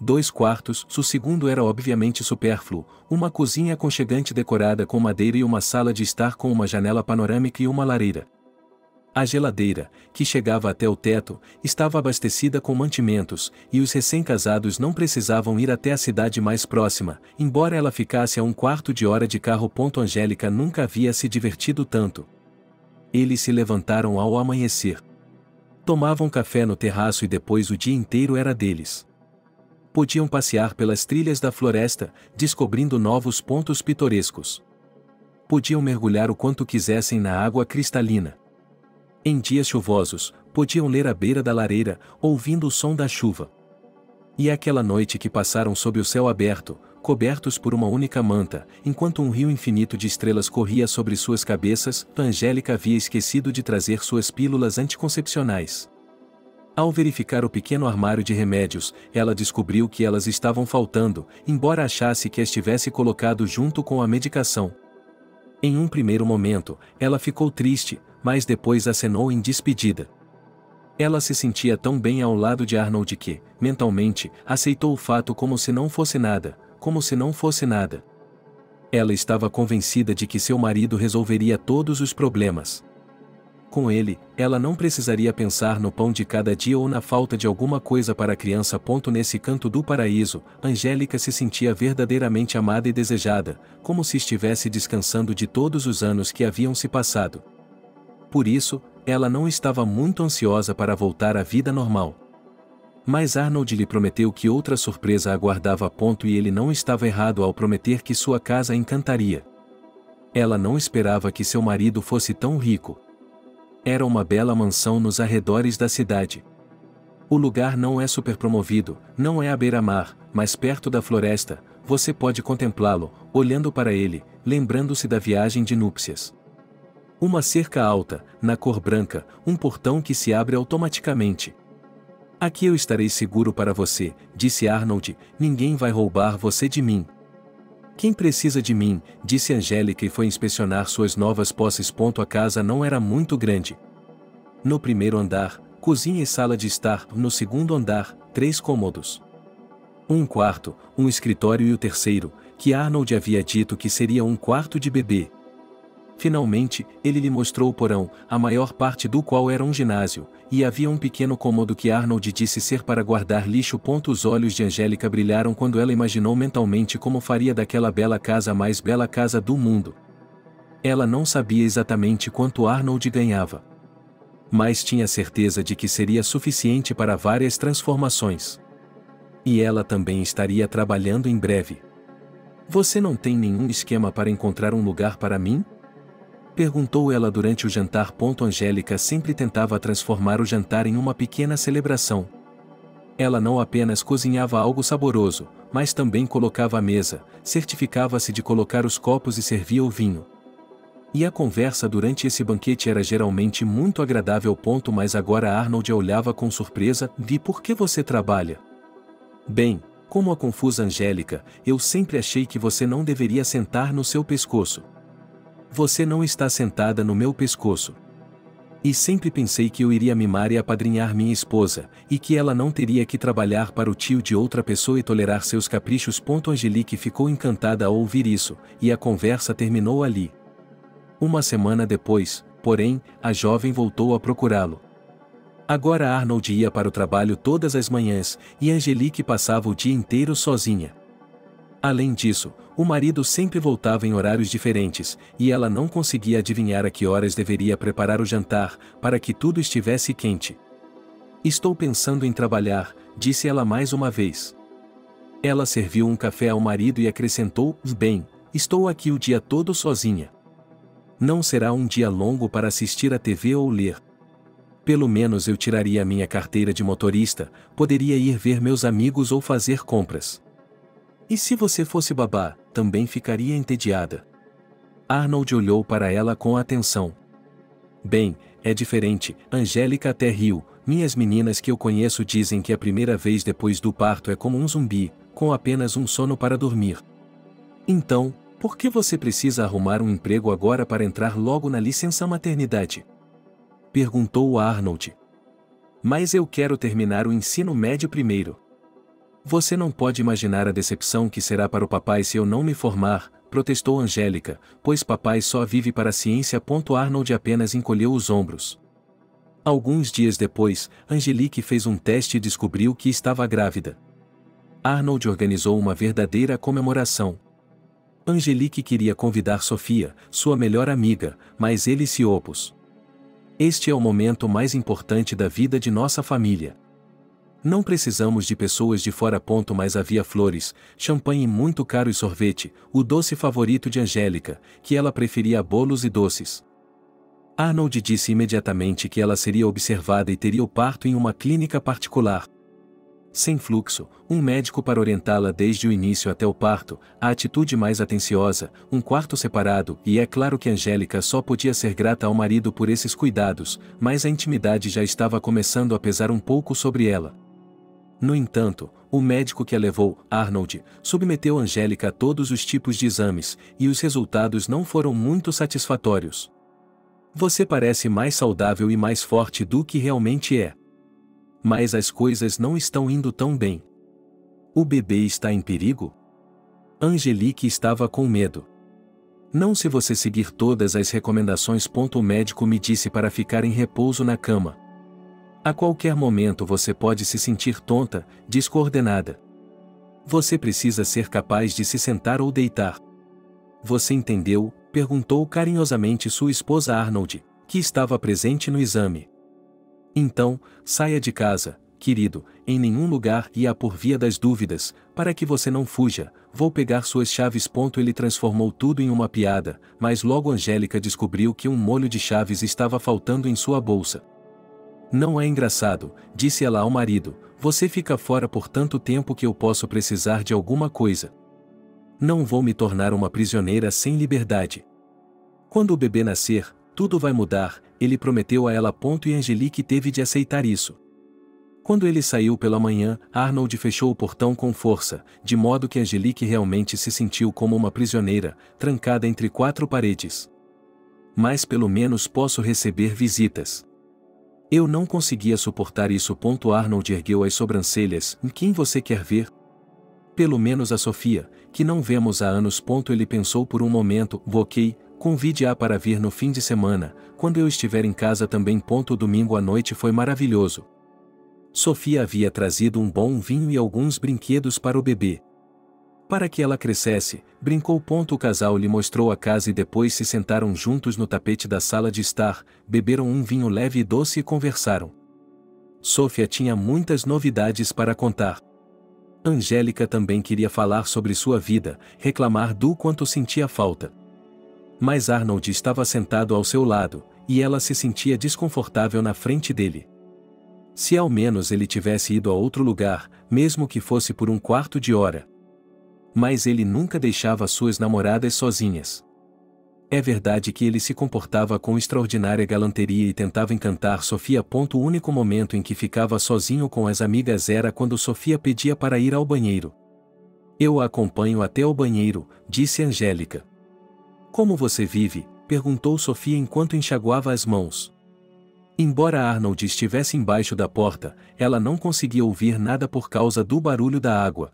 2 quartos, o segundo era obviamente supérfluo, uma cozinha aconchegante decorada com madeira e uma sala de estar com uma janela panorâmica e uma lareira. A geladeira, que chegava até o teto, estava abastecida com mantimentos, e os recém-casados não precisavam ir até a cidade mais próxima, embora ela ficasse a 1/4 de hora de carro. Angélica nunca havia se divertido tanto. Eles se levantaram ao amanhecer. Tomavam café no terraço e depois o dia inteiro era deles. Podiam passear pelas trilhas da floresta, descobrindo novos pontos pitorescos. Podiam mergulhar o quanto quisessem na água cristalina. Em dias chuvosos, podiam ler à beira da lareira, ouvindo o som da chuva. E aquela noite que passaram sob o céu aberto, cobertos por uma única manta, enquanto um rio infinito de estrelas corria sobre suas cabeças, Angélica havia esquecido de trazer suas pílulas anticoncepcionais. Ao verificar o pequeno armário de remédios, ela descobriu que elas estavam faltando, embora achasse que as tivesse colocado junto com a medicação. Em um primeiro momento, ela ficou triste, mas depois acenou em despedida. Ela se sentia tão bem ao lado de Arnold que, mentalmente, aceitou o fato como se não fosse nada, como se não fosse nada. Ela estava convencida de que seu marido resolveria todos os problemas. Com ele, ela não precisaria pensar no pão de cada dia ou na falta de alguma coisa para a criança. Nesse canto do paraíso, Angélica se sentia verdadeiramente amada e desejada, como se estivesse descansando de todos os anos que haviam se passado. Por isso, ela não estava muito ansiosa para voltar à vida normal. Mas Arnold lhe prometeu que outra surpresa a aguardava. E ele não estava errado ao prometer que sua casa a encantaria. Ela não esperava que seu marido fosse tão rico. Era uma bela mansão nos arredores da cidade. O lugar não é superpromovido, não é à beira-mar, mas perto da floresta, você pode contemplá-lo, olhando para ele, lembrando-se da viagem de núpcias. Uma cerca alta, na cor branca, um portão que se abre automaticamente. Aqui eu estarei seguro para você, disse Arnold, ninguém vai roubar você de mim. Quem precisa de mim, disse Angélica e foi inspecionar suas novas posses. A casa não era muito grande. No primeiro andar, cozinha e sala de estar, no segundo andar, 3 cômodos. Um quarto, um escritório e o terceiro, que Arnold havia dito que seria um quarto de bebê. Finalmente, ele lhe mostrou o porão, a maior parte do qual era um ginásio, e havia um pequeno cômodo que Arnold disse ser para guardar lixo. Os olhos de Angélica brilharam quando ela imaginou mentalmente como faria daquela bela casa a mais bela casa do mundo. Ela não sabia exatamente quanto Arnold ganhava, mas tinha certeza de que seria suficiente para várias transformações. E ela também estaria trabalhando em breve. Você não tem nenhum esquema para encontrar um lugar para mim? Perguntou ela durante o jantar. Angélica sempre tentava transformar o jantar em uma pequena celebração. Ela não apenas cozinhava algo saboroso, mas também colocava a mesa, certificava-se de colocar os copos e servia o vinho. E a conversa durante esse banquete era geralmente muito agradável. Mas agora Arnold a olhava com surpresa. Vi por que você trabalha? Bem, como a confusa Angélica, eu sempre achei que você não deveria sentar no seu pescoço. Você não está sentada no meu pescoço. E sempre pensei que eu iria mimar e apadrinhar minha esposa, e que ela não teria que trabalhar para o tio de outra pessoa e tolerar seus caprichos. Angelique ficou encantada ao ouvir isso, e a conversa terminou ali. Uma semana depois, porém, a jovem voltou a procurá-lo. Agora Arnold ia para o trabalho todas as manhãs, e Angelique passava o dia inteiro sozinha. Além disso, o marido sempre voltava em horários diferentes, e ela não conseguia adivinhar a que horas deveria preparar o jantar, para que tudo estivesse quente. Estou pensando em trabalhar, disse ela mais uma vez. Ela serviu um café ao marido e acrescentou, bem, estou aqui o dia todo sozinha. Não será um dia longo para assistir à TV ou ler. Pelo menos eu tiraria a minha carteira de motorista, poderia ir ver meus amigos ou fazer compras. E se você fosse babá, também ficaria entediada. Arnold olhou para ela com atenção. Bem, é diferente, Angélica até riu. Minhas meninas que eu conheço dizem que a primeira vez depois do parto é como um zumbi, com apenas um sono para dormir. Então, por que você precisa arrumar um emprego agora para entrar logo na licença maternidade? Perguntou Arnold. Mas eu quero terminar o ensino médio primeiro. Você não pode imaginar a decepção que será para o papai se eu não me formar, protestou Angélica, pois papai só vive para a ciência. Arnold apenas encolheu os ombros. Alguns dias depois, Angelique fez um teste e descobriu que estava grávida. Arnold organizou uma verdadeira comemoração. Angelique queria convidar Sofia, sua melhor amiga, mas ele se opôs. Este é o momento mais importante da vida de nossa família. Não precisamos de pessoas de fora. Mas havia flores, champanhe muito caro e sorvete, o doce favorito de Angélica, que ela preferia bolos e doces. Arnold disse imediatamente que ela seria observada e teria o parto em uma clínica particular. Sem fluxo, um médico para orientá-la desde o início até o parto, a atitude mais atenciosa, um quarto separado, e é claro que Angélica só podia ser grata ao marido por esses cuidados, mas a intimidade já estava começando a pesar um pouco sobre ela. No entanto, o médico que a levou, Arnold, submeteu Angélica a todos os tipos de exames, e os resultados não foram muito satisfatórios. Você parece mais saudável e mais forte do que realmente é. Mas as coisas não estão indo tão bem. O bebê está em perigo? Angelique estava com medo. Não se você seguir todas as recomendações. O médico me disse para ficar em repouso na cama. A qualquer momento você pode se sentir tonta, descoordenada. Você precisa ser capaz de se sentar ou deitar. Você entendeu? Perguntou carinhosamente sua esposa Arnold, que estava presente no exame. Então, saia de casa, querido, em nenhum lugar e há por via das dúvidas, para que você não fuja, vou pegar suas chaves. Ele transformou tudo em uma piada, mas logo Angélica descobriu que um molho de chaves estava faltando em sua bolsa. Não é engraçado, disse ela ao marido, você fica fora por tanto tempo que eu posso precisar de alguma coisa. Não vou me tornar uma prisioneira sem liberdade. Quando o bebê nascer, tudo vai mudar, ele prometeu a ela. E Angelique teve de aceitar isso. Quando ele saiu pela manhã, Arnold fechou o portão com força, de modo que Angelique realmente se sentiu como uma prisioneira, trancada entre quatro paredes. Mas pelo menos posso receber visitas. Eu não conseguia suportar isso. Arnold ergueu as sobrancelhas. Quem você quer ver? Pelo menos a Sofia, que não vemos há anos. Ele pensou por um momento. Ok, convide-a para vir no fim de semana, quando eu estiver em casa também. O domingo à noite foi maravilhoso. Sofia havia trazido um bom vinho e alguns brinquedos para o bebê. Para que ela crescesse, brincou. O casal lhe mostrou a casa e depois se sentaram juntos no tapete da sala de estar, beberam um vinho leve e doce e conversaram. Sofia tinha muitas novidades para contar. Angélica também queria falar sobre sua vida, reclamar do quanto sentia falta. Mas Arnold estava sentado ao seu lado, e ela se sentia desconfortável na frente dele. Se ao menos ele tivesse ido a outro lugar, mesmo que fosse por um quarto de hora. Mas ele nunca deixava suas namoradas sozinhas. É verdade que ele se comportava com extraordinária galanteria e tentava encantar Sofia. O único momento em que ficava sozinho com as amigas era quando Sofia pedia para ir ao banheiro. Eu a acompanho até o banheiro, disse Angélica. Como você vive? Perguntou Sofia enquanto enxaguava as mãos. Embora Arnold estivesse embaixo da porta, ela não conseguia ouvir nada por causa do barulho da água.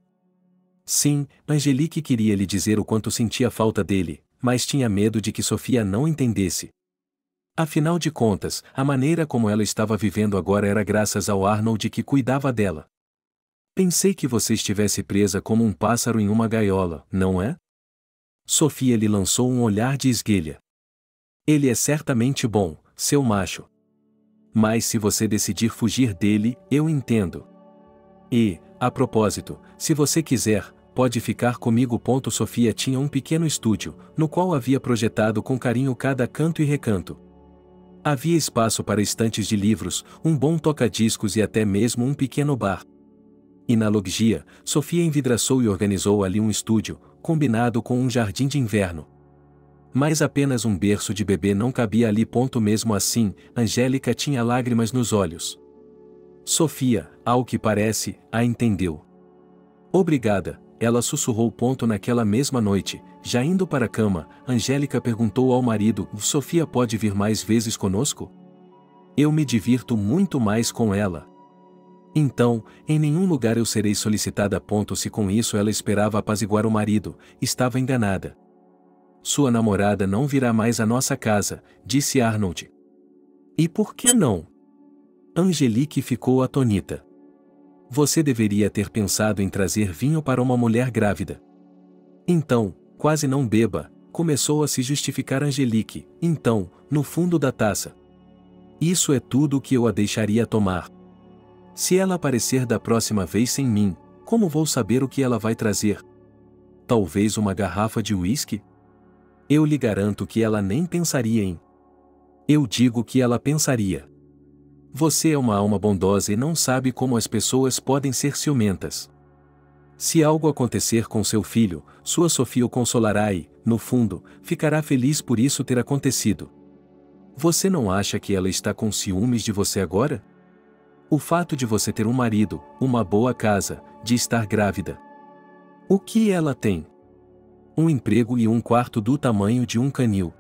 Sim, Angelique queria lhe dizer o quanto sentia falta dele, mas tinha medo de que Sofia não entendesse. Afinal de contas, a maneira como ela estava vivendo agora era graças ao Arnold que cuidava dela. Pensei que você estivesse presa como um pássaro em uma gaiola, não é? Sofia lhe lançou um olhar de esguelha. Ele é certamente bom, seu macho. Mas se você decidir fugir dele, eu entendo. E, a propósito, se você quiser, pode ficar comigo. Sofia tinha um pequeno estúdio, no qual havia projetado com carinho cada canto e recanto. Havia espaço para estantes de livros, um bom toca-discos e até mesmo um pequeno bar. E na loggia, Sofia envidraçou e organizou ali um estúdio, combinado com um jardim de inverno. Mas apenas um berço de bebê não cabia ali. Mesmo assim, Angélica tinha lágrimas nos olhos. Sofia, ao que parece, a entendeu. Obrigada, ela sussurrou. Naquela mesma noite, já indo para a cama, Angélica perguntou ao marido: Sofia pode vir mais vezes conosco? Eu me divirto muito mais com ela. Então, em nenhum lugar eu serei solicitada. Se com isso ela esperava apaziguar o marido, estava enganada. Sua namorada não virá mais à nossa casa, disse Arnold. E por que não? Angelique ficou atônita. Você deveria ter pensado em trazer vinho para uma mulher grávida. Então, quase não beba, começou a se justificar Angelique. Então, no fundo da taça. Isso é tudo o que eu a deixaria tomar. Se ela aparecer da próxima vez sem mim, como vou saber o que ela vai trazer? Talvez uma garrafa de uísque? Eu lhe garanto que ela nem pensaria em. Eu digo que ela pensaria. Você é uma alma bondosa e não sabe como as pessoas podem ser ciumentas. Se algo acontecer com seu filho, sua Sofia o consolará e, no fundo, ficará feliz por isso ter acontecido. Você não acha que ela está com ciúmes de você agora? O fato de você ter um marido, uma boa casa, de estar grávida. O que ela tem? Um emprego e um quarto do tamanho de um canil.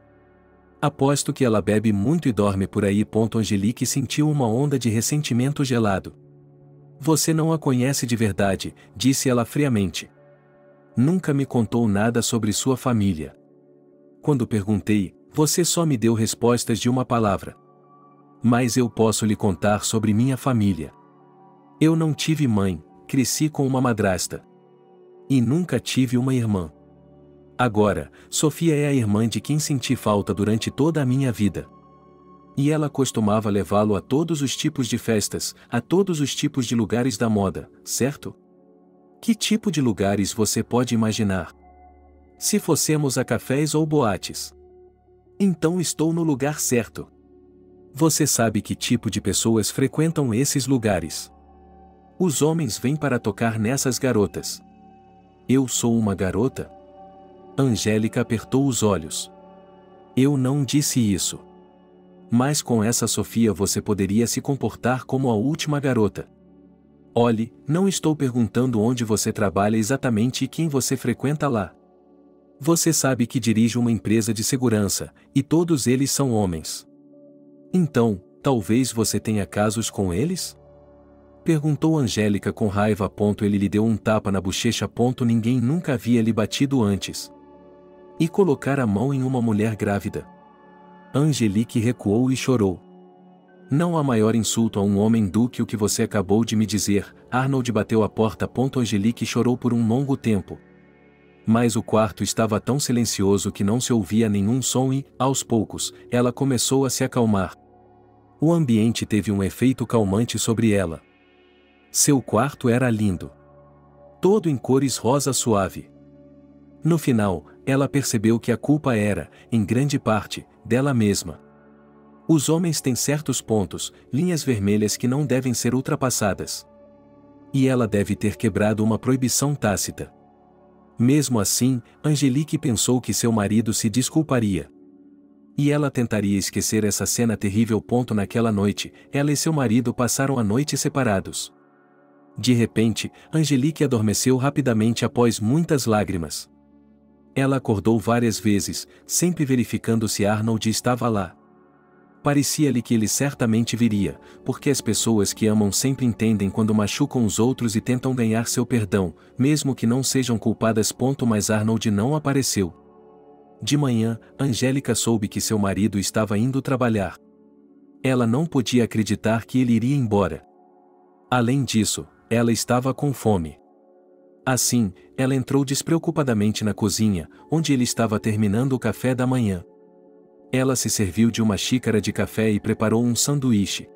Aposto que ela bebe muito e dorme por aí. Angelique sentiu uma onda de ressentimento gelado. Você não a conhece de verdade, disse ela friamente. Nunca me contou nada sobre sua família. Quando perguntei, você só me deu respostas de uma palavra. Mas eu posso lhe contar sobre minha família. Eu não tive mãe, cresci com uma madrasta. E nunca tive uma irmã. Agora, Sofia é a irmã de quem senti falta durante toda a minha vida. E ela costumava levá-lo a todos os tipos de festas, a todos os tipos de lugares da moda, certo? Que tipo de lugares você pode imaginar? Se fossemos a cafés ou boates. Então estou no lugar certo. Você sabe que tipo de pessoas frequentam esses lugares. Os homens vêm para tocar nessas garotas. Eu sou uma garota? Angélica apertou os olhos. Eu não disse isso. Mas com essa Sofia você poderia se comportar como a última garota. Olhe, não estou perguntando onde você trabalha exatamente e quem você frequenta lá. Você sabe que dirige uma empresa de segurança, e todos eles são homens. Então, talvez você tenha casos com eles? Perguntou Angélica com raiva. Ele lhe deu um tapa na bochecha. Ninguém nunca havia lhe batido antes. E colocar a mão em uma mulher grávida. Angelique recuou e chorou. Não há maior insulto a um homem do que o que você acabou de me dizer. Arnold bateu a porta. Angelique chorou por um longo tempo. Mas o quarto estava tão silencioso que não se ouvia nenhum som e, aos poucos, ela começou a se acalmar. O ambiente teve um efeito calmante sobre ela. Seu quarto era lindo. Todo em cores rosa suave. No final, ela percebeu que a culpa era, em grande parte, dela mesma. Os homens têm certos pontos, linhas vermelhas que não devem ser ultrapassadas. E ela deve ter quebrado uma proibição tácita. Mesmo assim, Angelique pensou que seu marido se desculparia. E ela tentaria esquecer essa cena terrível. Naquela noite, ela e seu marido passaram a noite separados. De repente, Angelique adormeceu rapidamente após muitas lágrimas. Ela acordou várias vezes, sempre verificando se Arnold estava lá. Parecia-lhe que ele certamente viria, porque as pessoas que amam sempre entendem quando machucam os outros e tentam ganhar seu perdão, mesmo que não sejam culpadas. Mas Arnold não apareceu. De manhã, Angélica soube que seu marido estava indo trabalhar. Ela não podia acreditar que ele iria embora. Além disso, ela estava com fome. Assim, ela entrou despreocupadamente na cozinha, onde ele estava terminando o café da manhã. Ela se serviu de uma xícara de café e preparou um sanduíche.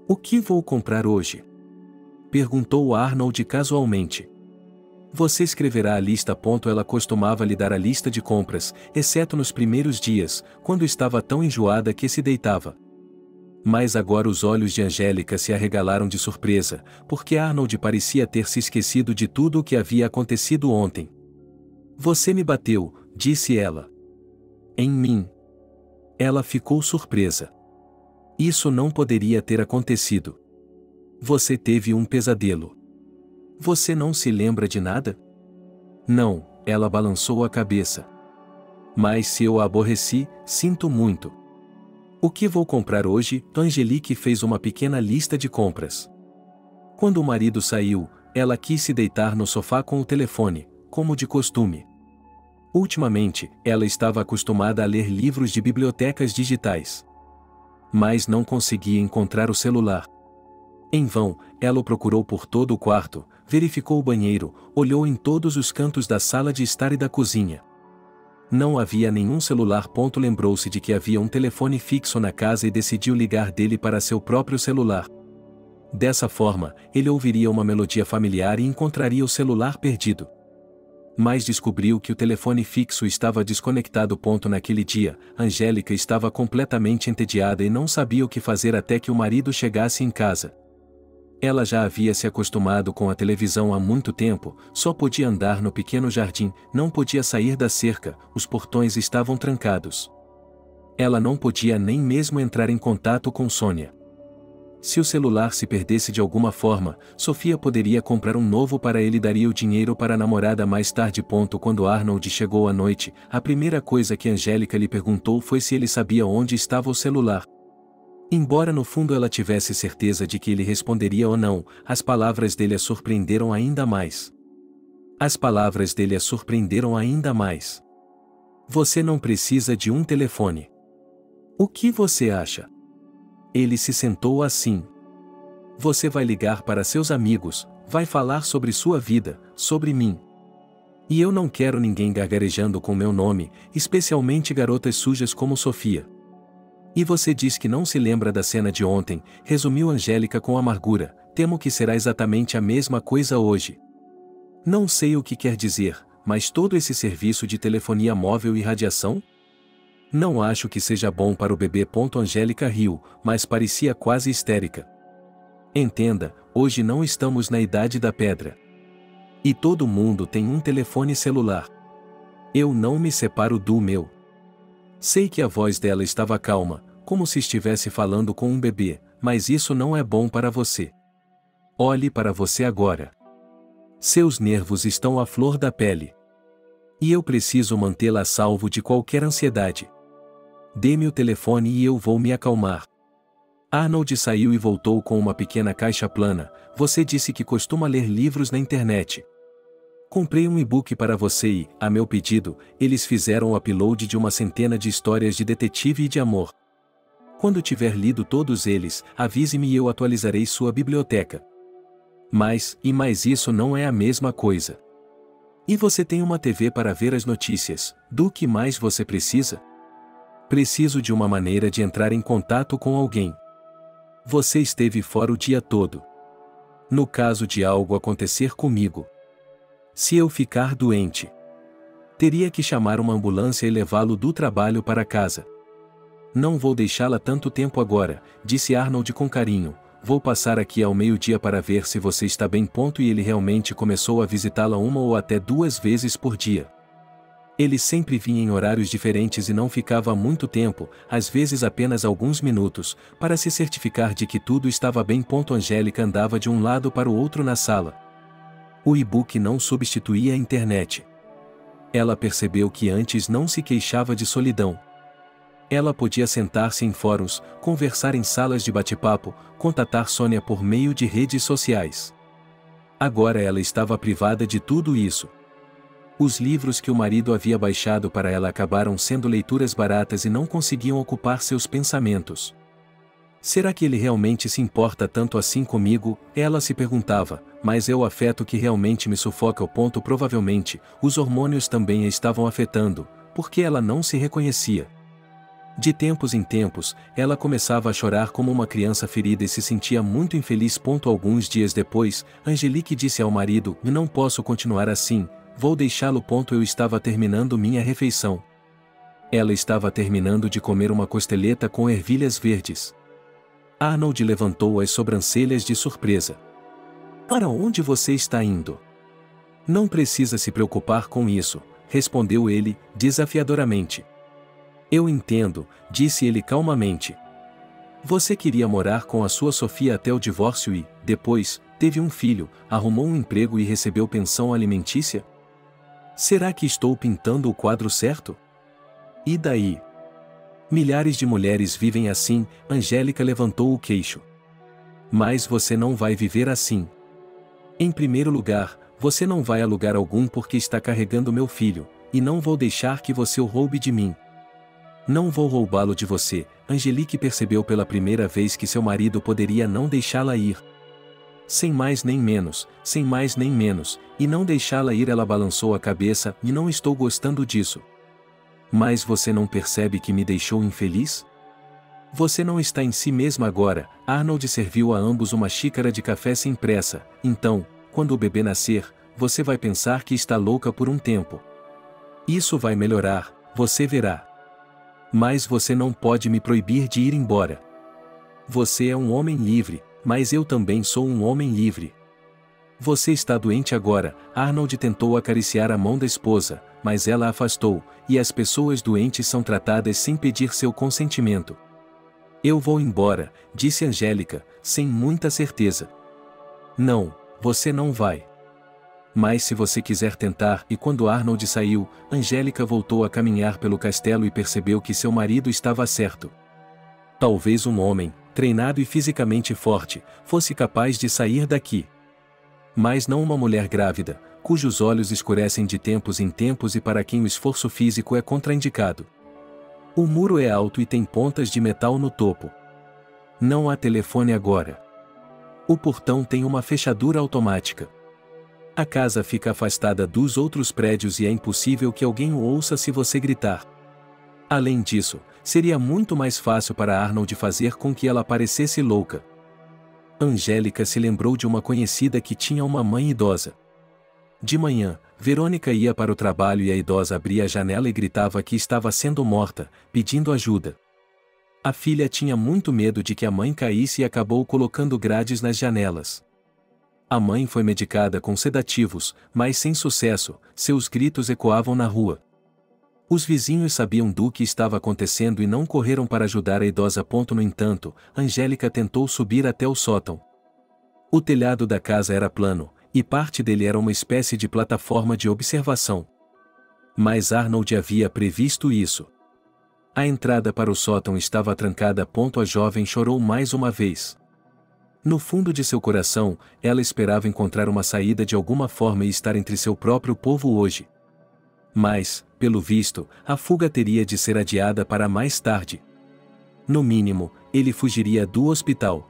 O que vou comprar hoje? Perguntou Arnold casualmente. Você escreverá a lista. Ela costumava lhe dar a lista de compras, exceto nos primeiros dias, quando estava tão enjoada que se deitava. Mas agora os olhos de Angélica se arregalaram de surpresa, porque Arnold parecia ter se esquecido de tudo o que havia acontecido ontem. Você me bateu, disse ela. Em mim. Ela ficou surpresa. Isso não poderia ter acontecido. Você teve um pesadelo. Você não se lembra de nada? Não, ela balançou a cabeça. Mas se eu a aborreci, sinto muito. O que vou comprar hoje? Angelique fez uma pequena lista de compras. Quando o marido saiu, ela quis se deitar no sofá com o telefone, como de costume. Ultimamente, ela estava acostumada a ler livros de bibliotecas digitais. Mas não conseguia encontrar o celular. Em vão, ela o procurou por todo o quarto, verificou o banheiro, olhou em todos os cantos da sala de estar e da cozinha. Não havia nenhum celular. Lembrou-se de que havia um telefone fixo na casa e decidiu ligar dele para seu próprio celular. Dessa forma, ele ouviria uma melodia familiar e encontraria o celular perdido. Mas descobriu que o telefone fixo estava desconectado. Naquele dia, Angélica estava completamente entediada e não sabia o que fazer até que o marido chegasse em casa. Ela já havia se acostumado com a televisão há muito tempo, só podia andar no pequeno jardim, não podia sair da cerca, os portões estavam trancados. Ela não podia nem mesmo entrar em contato com Sônia. Se o celular se perdesse de alguma forma, Sofia poderia comprar um novo para ele e daria o dinheiro para a namorada mais tarde. Quando Arnold chegou à noite, a primeira coisa que Angélica lhe perguntou foi se ele sabia onde estava o celular. Embora no fundo ela tivesse certeza de que ele responderia ou não, as palavras dele a surpreenderam ainda mais. As palavras dele a surpreenderam ainda mais. Você não precisa de um telefone. O que você acha? Ele se sentou assim. Você vai ligar para seus amigos, vai falar sobre sua vida, sobre mim. E eu não quero ninguém gargarejando com meu nome, especialmente garotas sujas como Sofia. E você diz que não se lembra da cena de ontem, resumiu Angélica com amargura. Temo que será exatamente a mesma coisa hoje. Não sei o que quer dizer, mas todo esse serviço de telefonia móvel e radiação? Não acho que seja bom para o bebê. Angélica riu, mas parecia quase histérica. Entenda, hoje não estamos na idade da pedra. E todo mundo tem um telefone celular. Eu não me separo do meu. Sei que a voz dela estava calma, como se estivesse falando com um bebê, mas isso não é bom para você. Olhe para você agora. Seus nervos estão à flor da pele. E eu preciso mantê-la a salvo de qualquer ansiedade. Dê-me o telefone e eu vou me acalmar. Arnold saiu e voltou com uma pequena caixa plana. Você disse que costuma ler livros na internet. Comprei um e-book para você e, a meu pedido, eles fizeram o upload de uma centena de histórias de detetive e de amor. Quando tiver lido todos eles, avise-me e eu atualizarei sua biblioteca. Mas isso não é a mesma coisa. E você tem uma TV para ver as notícias. Do que mais você precisa? Preciso de uma maneira de entrar em contato com alguém. Você esteve fora o dia todo. No caso de algo acontecer comigo. Se eu ficar doente, teria que chamar uma ambulância e levá-lo do trabalho para casa. Não vou deixá-la tanto tempo agora, disse Arnold com carinho. Vou passar aqui ao meio-dia para ver se você está bem. E ele realmente começou a visitá-la uma ou até 2 vezes por dia. Ele sempre vinha em horários diferentes e não ficava muito tempo, às vezes apenas alguns minutos, para se certificar de que tudo estava bem. Angélica andava de um lado para o outro na sala. O e-book não substituía a internet. Ela percebeu que antes não se queixava de solidão. Ela podia sentar-se em fóruns, conversar em salas de bate-papo, contatar Sônia por meio de redes sociais. Agora ela estava privada de tudo isso. Os livros que o marido havia baixado para ela acabaram sendo leituras baratas e não conseguiam ocupar seus pensamentos. Será que ele realmente se importa tanto assim comigo? Ela se perguntava, mas é o afeto que realmente me sufoca. Provavelmente, os hormônios também a estavam afetando, porque ela não se reconhecia. De tempos em tempos, ela começava a chorar como uma criança ferida e se sentia muito infeliz. Alguns dias depois, Angelique disse ao marido: não posso continuar assim, vou deixá-lo. Eu estava terminando minha refeição. Ela estava terminando de comer uma costeleta com ervilhas verdes. Arnold levantou as sobrancelhas de surpresa. Para onde você está indo? Não precisa se preocupar com isso, respondeu ele, desafiadoramente. Eu entendo, disse ele calmamente. Você queria morar com a sua Sofia até o divórcio e, depois, teve um filho, arrumou um emprego e recebeu pensão alimentícia? Será que estou pintando o quadro certo? E daí? Milhares de mulheres vivem assim. Angélica levantou o queixo. Mas você não vai viver assim. Em primeiro lugar, você não vai a lugar algum porque está carregando meu filho, e não vou deixar que você o roube de mim. Não vou roubá-lo de você. Angelique percebeu pela primeira vez que seu marido poderia não deixá-la ir. Sem mais nem menos, e não deixá-la ir. Ela balançou a cabeça. E não estou gostando disso. Mas você não percebe que me deixou infeliz? Você não está em si mesma agora. Arnold serviu a ambos uma xícara de café sem pressa. Então, quando o bebê nascer, você vai pensar que está louca por um tempo. Isso vai melhorar, você verá. Mas você não pode me proibir de ir embora. Você é um homem livre, mas eu também sou um homem livre. Você está doente agora. Arnold tentou acariciar a mão da esposa, mas ela afastou, e as pessoas doentes são tratadas sem pedir seu consentimento. Eu vou embora, disse Angélica, sem muita certeza. Não, você não vai. Mas se você quiser tentar. E quando Arnold saiu, Angélica voltou a caminhar pelo castelo e percebeu que seu marido estava certo. Talvez um homem, treinado e fisicamente forte, fosse capaz de sair daqui. Mas não uma mulher grávida, cujos olhos escurecem de tempos em tempos e para quem o esforço físico é contraindicado. O muro é alto e tem pontas de metal no topo. Não há telefone agora. O portão tem uma fechadura automática. A casa fica afastada dos outros prédios e é impossível que alguém o ouça se você gritar. Além disso, seria muito mais fácil para Arnold fazer com que ela parecesse louca. Angélica se lembrou de uma conhecida que tinha uma mãe idosa. De manhã, Verônica ia para o trabalho e a idosa abria a janela e gritava que estava sendo morta, pedindo ajuda. A filha tinha muito medo de que a mãe caísse e acabou colocando grades nas janelas. A mãe foi medicada com sedativos, mas sem sucesso, seus gritos ecoavam na rua. Os vizinhos sabiam do que estava acontecendo e não correram para ajudar a idosa. No entanto, Angélica tentou subir até o sótão. O telhado da casa era plano, e parte dele era uma espécie de plataforma de observação. Mas Arnold havia previsto isso. A entrada para o sótão estava trancada. A jovem chorou mais uma vez. No fundo de seu coração, ela esperava encontrar uma saída de alguma forma e estar entre seu próprio povo hoje. Mas, pelo visto, a fuga teria de ser adiada para mais tarde. No mínimo, ele fugiria do hospital.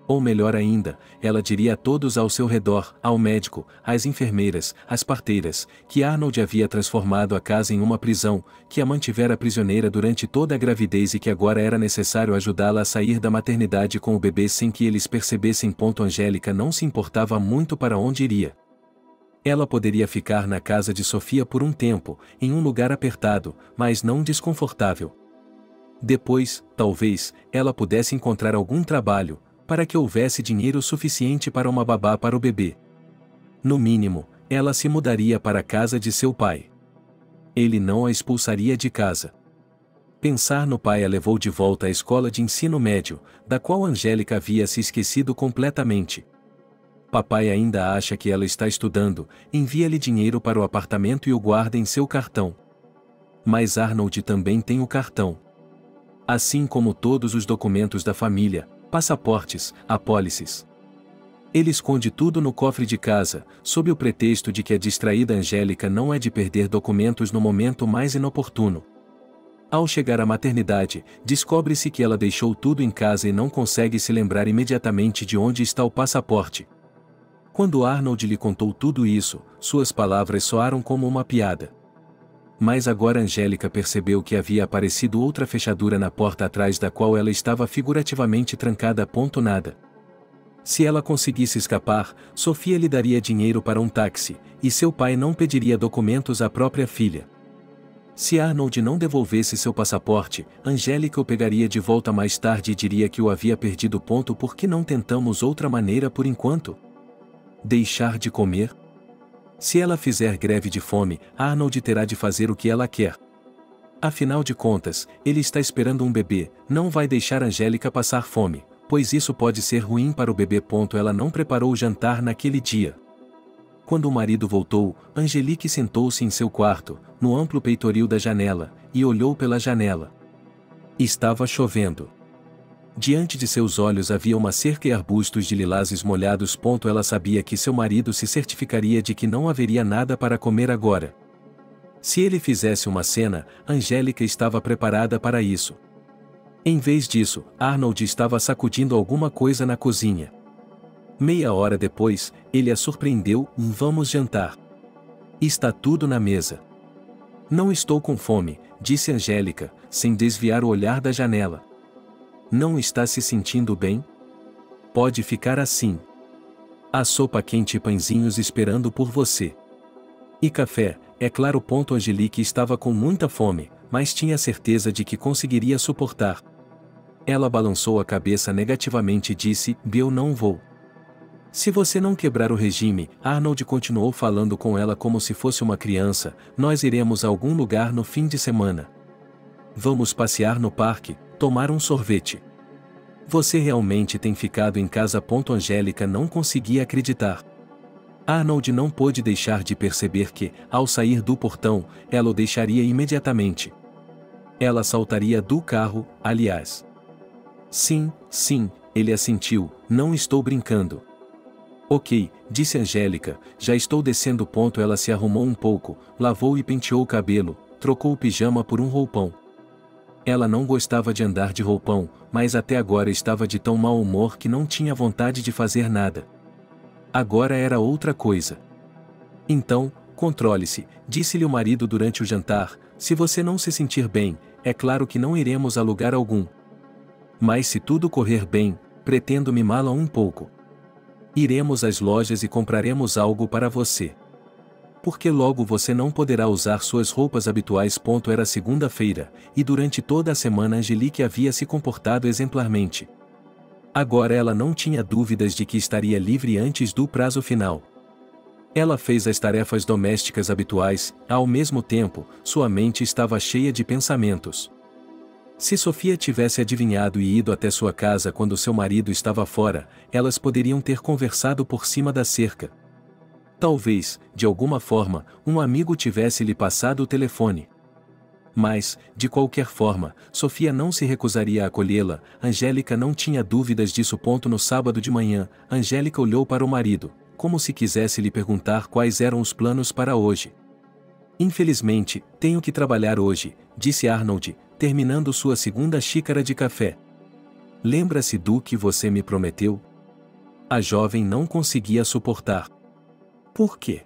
Ou melhor ainda, ela diria a todos ao seu redor, ao médico, às enfermeiras, às parteiras, que Arnold havia transformado a casa em uma prisão, que a mantivera prisioneira durante toda a gravidez e que agora era necessário ajudá-la a sair da maternidade com o bebê sem que eles percebessem. Angélica não se importava muito para onde iria. Ela poderia ficar na casa de Sofia por um tempo, em um lugar apertado, mas não desconfortável. Depois, talvez, ela pudesse encontrar algum trabalho, para que houvesse dinheiro suficiente para uma babá para o bebê. No mínimo, ela se mudaria para a casa de seu pai. Ele não a expulsaria de casa. Pensar no pai a levou de volta à escola de ensino médio, da qual Angélica havia se esquecido completamente. Papai ainda acha que ela está estudando, envia-lhe dinheiro para o apartamento e o guarda em seu cartão. Mas Arnold também tem o cartão. Assim como todos os documentos da família, passaportes, apólices. Ele esconde tudo no cofre de casa, sob o pretexto de que a distraída Angélica não é de perder documentos no momento mais inoportuno. Ao chegar à maternidade, descobre-se que ela deixou tudo em casa e não consegue se lembrar imediatamente de onde está o passaporte. Quando Arnold lhe contou tudo isso, suas palavras soaram como uma piada. Mas agora Angélica percebeu que havia aparecido outra fechadura na porta atrás da qual ela estava figurativamente trancada. Nada. Se ela conseguisse escapar, Sofia lhe daria dinheiro para um táxi, e seu pai não pediria documentos à própria filha. Se Arnold não devolvesse seu passaporte, Angélica o pegaria de volta mais tarde e diria que o havia perdido. Por que não tentamos outra maneira por enquanto? Deixar de comer? Se ela fizer greve de fome, Arnold terá de fazer o que ela quer. Afinal de contas, ele está esperando um bebê, não vai deixar Angélica passar fome, pois isso pode ser ruim para o bebê. Ela não preparou o jantar naquele dia. Quando o marido voltou, Angelique sentou-se em seu quarto, no amplo peitoril da janela, e olhou pela janela. Estava chovendo. Diante de seus olhos havia uma cerca e arbustos de lilazes molhados. Ela sabia que seu marido se certificaria de que não haveria nada para comer agora. Se ele fizesse uma cena, Angélica estava preparada para isso. Em vez disso, Arnold estava sacudindo alguma coisa na cozinha. Meia hora depois, ele a surpreendeu. Vamos jantar. Está tudo na mesa. Não estou com fome, disse Angélica, sem desviar o olhar da janela. Não está se sentindo bem? Pode ficar assim. Há sopa quente e pãezinhos esperando por você. E café, é claro. Angelique estava com muita fome, mas tinha certeza de que conseguiria suportar. Ela balançou a cabeça negativamente e disse: Eu não vou. Se você não quebrar o regime, Arnold continuou falando com ela como se fosse uma criança, nós iremos a algum lugar no fim de semana. Vamos passear no parque, tomar um sorvete. Você realmente tem ficado em casa. Angélica não conseguia acreditar. Arnold não pôde deixar de perceber que, ao sair do portão, ela o deixaria imediatamente. Ela saltaria do carro, aliás. Sim, ele assentiu, não estou brincando. Ok, disse Angélica, já estou descendo. Ela se arrumou um pouco, lavou e penteou o cabelo, trocou o pijama por um roupão. Ela não gostava de andar de roupão, mas até agora estava de tão mau humor que não tinha vontade de fazer nada. Agora era outra coisa. Então, controle-se, disse-lhe o marido durante o jantar, se você não se sentir bem, é claro que não iremos a lugar algum. Mas se tudo correr bem, pretendo mimá-la um pouco. Iremos às lojas e compraremos algo para você. Porque logo você não poderá usar suas roupas habituais. Era segunda-feira, e durante toda a semana Angelique havia se comportado exemplarmente. Agora ela não tinha dúvidas de que estaria livre antes do prazo final. Ela fez as tarefas domésticas habituais, ao mesmo tempo, sua mente estava cheia de pensamentos. Se Sofia tivesse adivinhado e ido até sua casa quando seu marido estava fora, elas poderiam ter conversado por cima da cerca. Talvez, de alguma forma, um amigo tivesse lhe passado o telefone. Mas, de qualquer forma, Sofia não se recusaria a acolhê-la. Angélica não tinha dúvidas disso. No sábado de manhã, Angélica olhou para o marido, como se quisesse lhe perguntar quais eram os planos para hoje. Infelizmente, tenho que trabalhar hoje, disse Arnold, terminando sua segunda xícara de café. Lembra-se do que você me prometeu? A jovem não conseguia suportar. Por quê?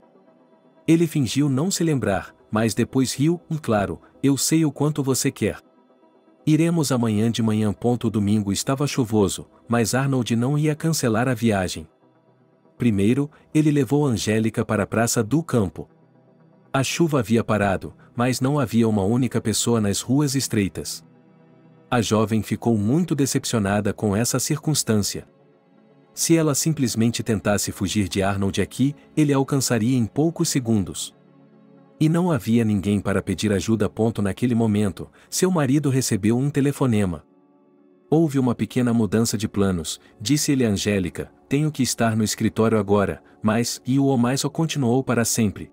Ele fingiu não se lembrar, mas depois riu. Claro, eu sei o quanto você quer. Iremos amanhã de manhã. O domingo estava chuvoso, mas Arnold não ia cancelar a viagem. Primeiro, ele levou Angélica para a praça do campo. A chuva havia parado, mas não havia uma única pessoa nas ruas estreitas. A jovem ficou muito decepcionada com essa circunstância. Se ela simplesmente tentasse fugir de Arnold aqui, ele a alcançaria em poucos segundos. E não havia ninguém para pedir ajuda. Naquele momento, seu marido recebeu um telefonema. Houve uma pequena mudança de planos, disse ele a Angélica, tenho que estar no escritório agora, mas, e o mais só continuou para sempre.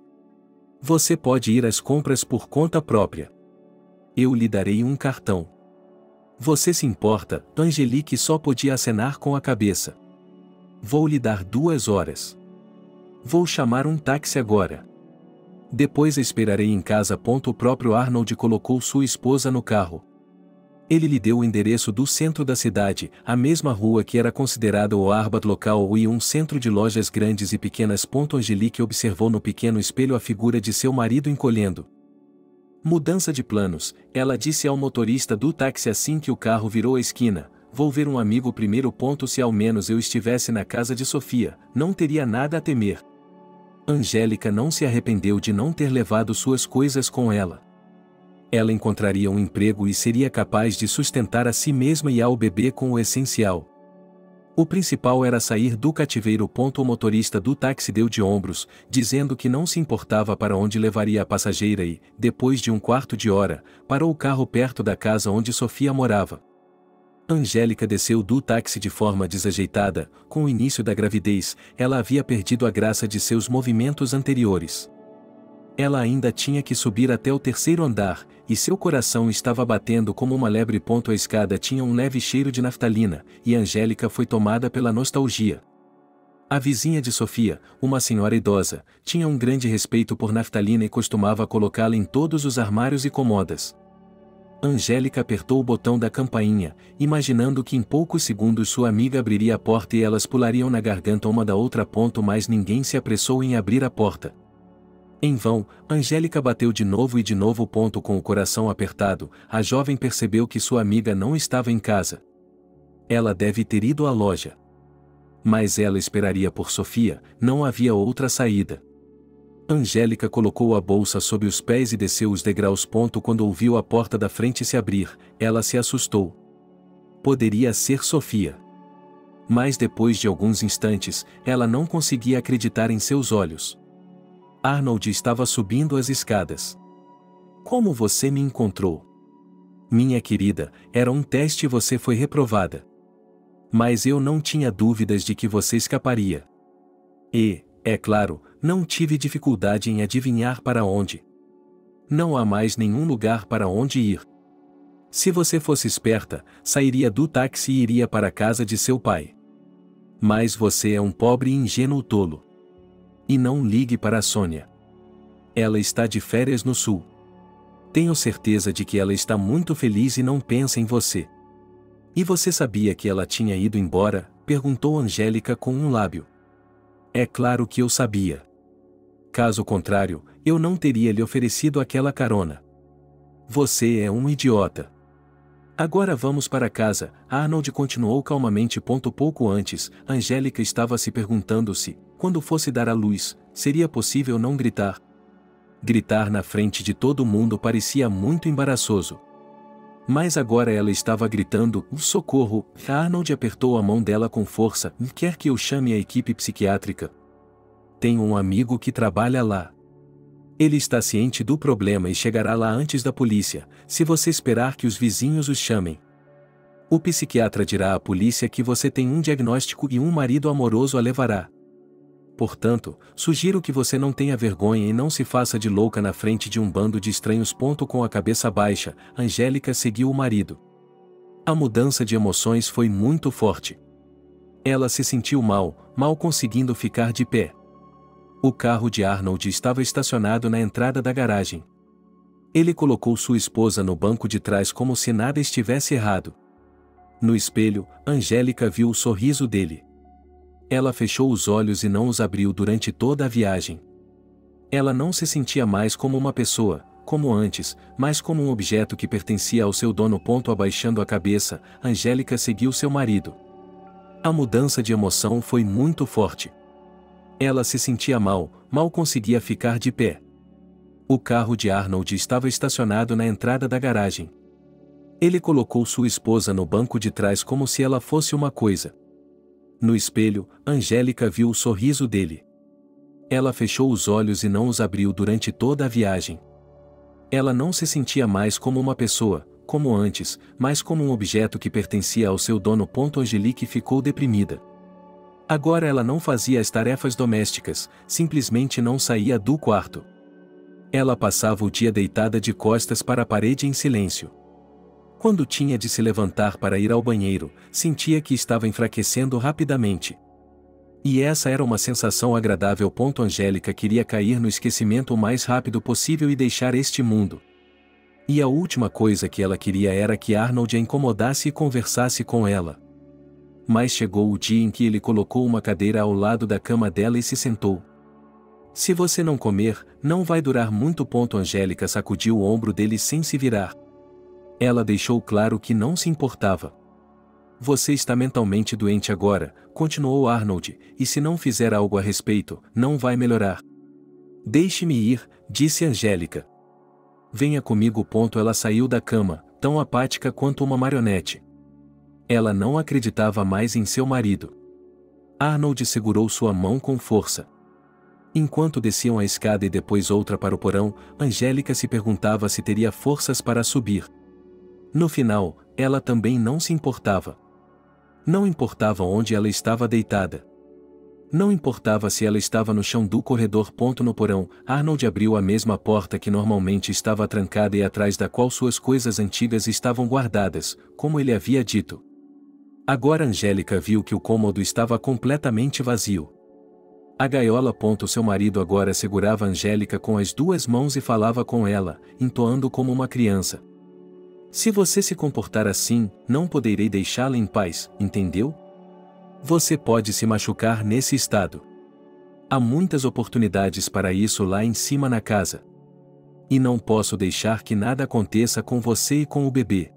Você pode ir às compras por conta própria. Eu lhe darei um cartão. Você se importa? Angelique só podia acenar com a cabeça. Vou lhe dar 2 horas. Vou chamar um táxi agora. Depois esperarei em casa. O próprio Arnold colocou sua esposa no carro. Ele lhe deu o endereço do centro da cidade, a mesma rua que era considerada o Arbat local e um centro de lojas grandes e pequenas. Angelique observou no pequeno espelho a figura de seu marido encolhendo. Mudança de planos, ela disse ao motorista do táxi assim que o carro virou a esquina. Vou ver um amigo primeiro. Se ao menos eu estivesse na casa de Sofia, não teria nada a temer. Angélica não se arrependeu de não ter levado suas coisas com ela. Ela encontraria um emprego e seria capaz de sustentar a si mesma e ao bebê com o essencial. O principal era sair do cativeiro. O motorista do táxi deu de ombros, dizendo que não se importava para onde levaria a passageira e, depois de 1/4 de hora, parou o carro perto da casa onde Sofia morava. Angélica desceu do táxi de forma desajeitada. Com o início da gravidez, ela havia perdido a graça de seus movimentos anteriores. Ela ainda tinha que subir até o 3º andar, e seu coração estava batendo como uma lebre. A escada tinha um leve cheiro de naftalina, e Angélica foi tomada pela nostalgia. A vizinha de Sofia, uma senhora idosa, tinha um grande respeito por naftalina e costumava colocá-la em todos os armários e comodas. Angélica apertou o botão da campainha, imaginando que em poucos segundos sua amiga abriria a porta e elas pulariam na garganta uma da outra. Mas ninguém se apressou em abrir a porta. Em vão, Angélica bateu de novo e de novo. Com o coração apertado, a jovem percebeu que sua amiga não estava em casa. Ela deve ter ido à loja. Mas ela esperaria por Sofia, não havia outra saída. Angélica colocou a bolsa sob os pés e desceu os degraus. Quando ouviu a porta da frente se abrir, ela se assustou. Poderia ser Sofia. Mas depois de alguns instantes, ela não conseguia acreditar em seus olhos. Arnold estava subindo as escadas. Como você me encontrou? Minha querida, era um teste e você foi reprovada. Mas eu não tinha dúvidas de que você escaparia. E, é claro, não tive dificuldade em adivinhar para onde. Não há mais nenhum lugar para onde ir. Se você fosse esperta, sairia do táxi e iria para a casa de seu pai. Mas você é um pobre e ingênuo tolo. E não ligue para a Sônia. Ela está de férias no sul. Tenho certeza de que ela está muito feliz e não pensa em você. E você sabia que ela tinha ido embora? Perguntou Angélica com um lábio. É claro que eu sabia. Caso contrário, eu não teria lhe oferecido aquela carona. Você é um idiota. Agora vamos para casa, Arnold continuou calmamente. Pouco antes, Angélica estava se perguntando se, quando fosse dar à luz, seria possível não gritar. Gritar na frente de todo mundo parecia muito embaraçoso. Mas agora ela estava gritando, socorro. Arnold apertou a mão dela com força. Quer que eu chame a equipe psiquiátrica? Tenho um amigo que trabalha lá. Ele está ciente do problema e chegará lá antes da polícia, se você esperar que os vizinhos os chamem. O psiquiatra dirá à polícia que você tem um diagnóstico e um marido amoroso a levará. Portanto, sugiro que você não tenha vergonha e não se faça de louca na frente de um bando de estranhos. Com a cabeça baixa, Angélica seguiu o marido. A mudança de emoções foi muito forte. Ela se sentiu mal conseguindo ficar de pé. O carro de Arnold estava estacionado na entrada da garagem. Ele colocou sua esposa no banco de trás como se nada estivesse errado. No espelho, Angélica viu o sorriso dele. Ela fechou os olhos e não os abriu durante toda a viagem. Ela não se sentia mais como uma pessoa, como antes, mas como um objeto que pertencia ao seu dono. Abaixando a cabeça, Angélica seguiu seu marido. A mudança de emoção foi muito forte. Ela se sentia mal conseguia ficar de pé. O carro de Arnold estava estacionado na entrada da garagem. Ele colocou sua esposa no banco de trás como se ela fosse uma coisa. No espelho, Angélica viu o sorriso dele. Ela fechou os olhos e não os abriu durante toda a viagem. Ela não se sentia mais como uma pessoa, como antes, mas como um objeto que pertencia ao seu dono. Angelique ficou deprimida. Agora ela não fazia as tarefas domésticas, simplesmente não saía do quarto. Ela passava o dia deitada de costas para a parede em silêncio. Quando tinha de se levantar para ir ao banheiro, sentia que estava enfraquecendo rapidamente. E essa era uma sensação agradável. Angélica queria cair no esquecimento o mais rápido possível e deixar este mundo. E a última coisa que ela queria era que Arnold a incomodasse e conversasse com ela. Mas chegou o dia em que ele colocou uma cadeira ao lado da cama dela e se sentou. Se você não comer, não vai durar muito. Angélica sacudiu o ombro dele sem se virar. Ela deixou claro que não se importava. Você está mentalmente doente agora, continuou Arnold, e se não fizer algo a respeito, não vai melhorar. Deixe-me ir, disse Angélica. Venha comigo. Ela saiu da cama, tão apática quanto uma marionete. Ela não acreditava mais em seu marido. Arnold segurou sua mão com força. Enquanto desciam a escada e depois outra para o porão, Angélica se perguntava se teria forças para subir. No final, ela também não se importava. Não importava onde ela estava deitada. Não importava se ela estava no chão do corredor. No porão, Arnold abriu a mesma porta que normalmente estava trancada e atrás da qual suas coisas antigas estavam guardadas, como ele havia dito. Agora Angélica viu que o cômodo estava completamente vazio. A gaiola. Seu marido agora segurava Angélica com as duas mãos e falava com ela, entoando como uma criança. Se você se comportar assim, não poderei deixá-la em paz, entendeu? Você pode se machucar nesse estado. Há muitas oportunidades para isso lá em cima na casa. E não posso deixar que nada aconteça com você e com o bebê.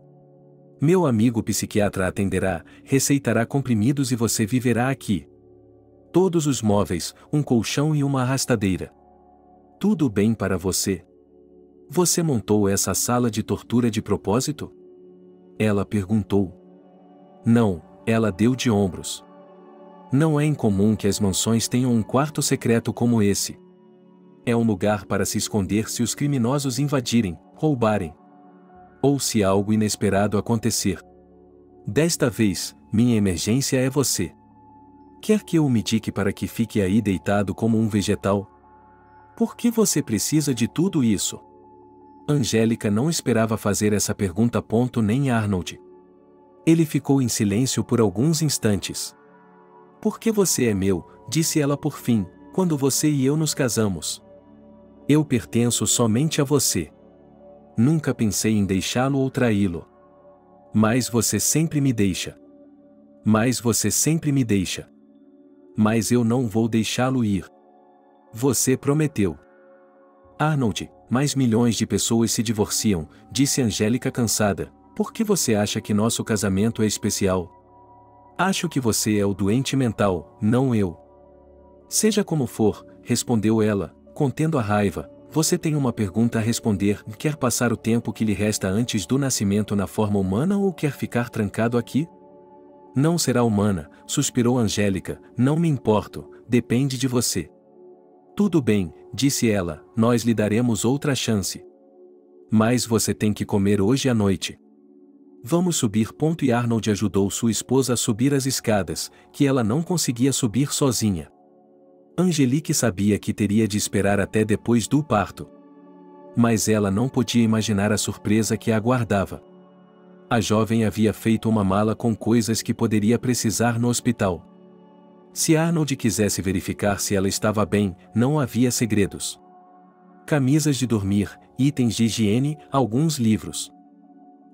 Meu amigo psiquiatra atenderá, receitará comprimidos e você viverá aqui. Todos os móveis, um colchão e uma arrastadeira. Tudo bem para você? Você montou essa sala de tortura de propósito? Ela perguntou. Não, ela deu de ombros. Não é incomum que as mansões tenham um quarto secreto como esse. É um lugar para se esconder se os criminosos invadirem, roubarem. Ou se algo inesperado acontecer. Desta vez, minha emergência é você. Quer que eu o medique para que fique aí deitado como um vegetal? Por que você precisa de tudo isso? Angélica não esperava fazer essa pergunta. Nem Arnold. Ele ficou em silêncio por alguns instantes. Porque você é meu, disse ela por fim, quando você e eu nos casamos. Eu pertenço somente a você. Nunca pensei em deixá-lo ou traí-lo. Mas você sempre me deixa. Mas você sempre me deixa. Mas eu não vou deixá-lo ir. Você prometeu. Arnold, mas milhões de pessoas se divorciam, disse Angélica cansada. Por que você acha que nosso casamento é especial? Acho que você é o doente mental, não eu. Seja como for, respondeu ela, contendo a raiva. Você tem uma pergunta a responder: quer passar o tempo que lhe resta antes do nascimento na forma humana ou quer ficar trancado aqui? Não será humana, suspirou Angélica, não me importo, depende de você. Tudo bem, disse ela, nós lhe daremos outra chance. Mas você tem que comer hoje à noite. Vamos subir. E Arnold ajudou sua esposa a subir as escadas, que ela não conseguia subir sozinha. Angelique sabia que teria de esperar até depois do parto. Mas ela não podia imaginar a surpresa que a aguardava. A jovem havia feito uma mala com coisas que poderia precisar no hospital. Se Arnold quisesse verificar se ela estava bem, não havia segredos. Camisas de dormir, itens de higiene, alguns livros.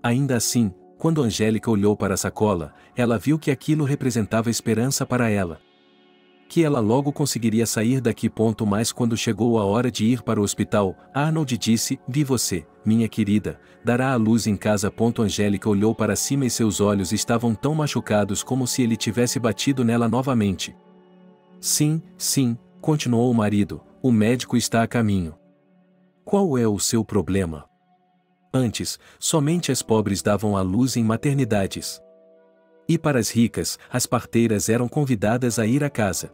Ainda assim, quando Angélica olhou para a sacola, ela viu que aquilo representava esperança para ela. Que ela logo conseguiria sair daqui. Mas quando chegou a hora de ir para o hospital, Arnold disse: Vi você, minha querida, dará à luz em casa. Angélica olhou para cima e seus olhos estavam tão machucados como se ele tivesse batido nela novamente. Sim, continuou o marido, o médico está a caminho. Qual é o seu problema? Antes, somente as pobres davam à luz em maternidades. E para as ricas, as parteiras eram convidadas a ir à casa.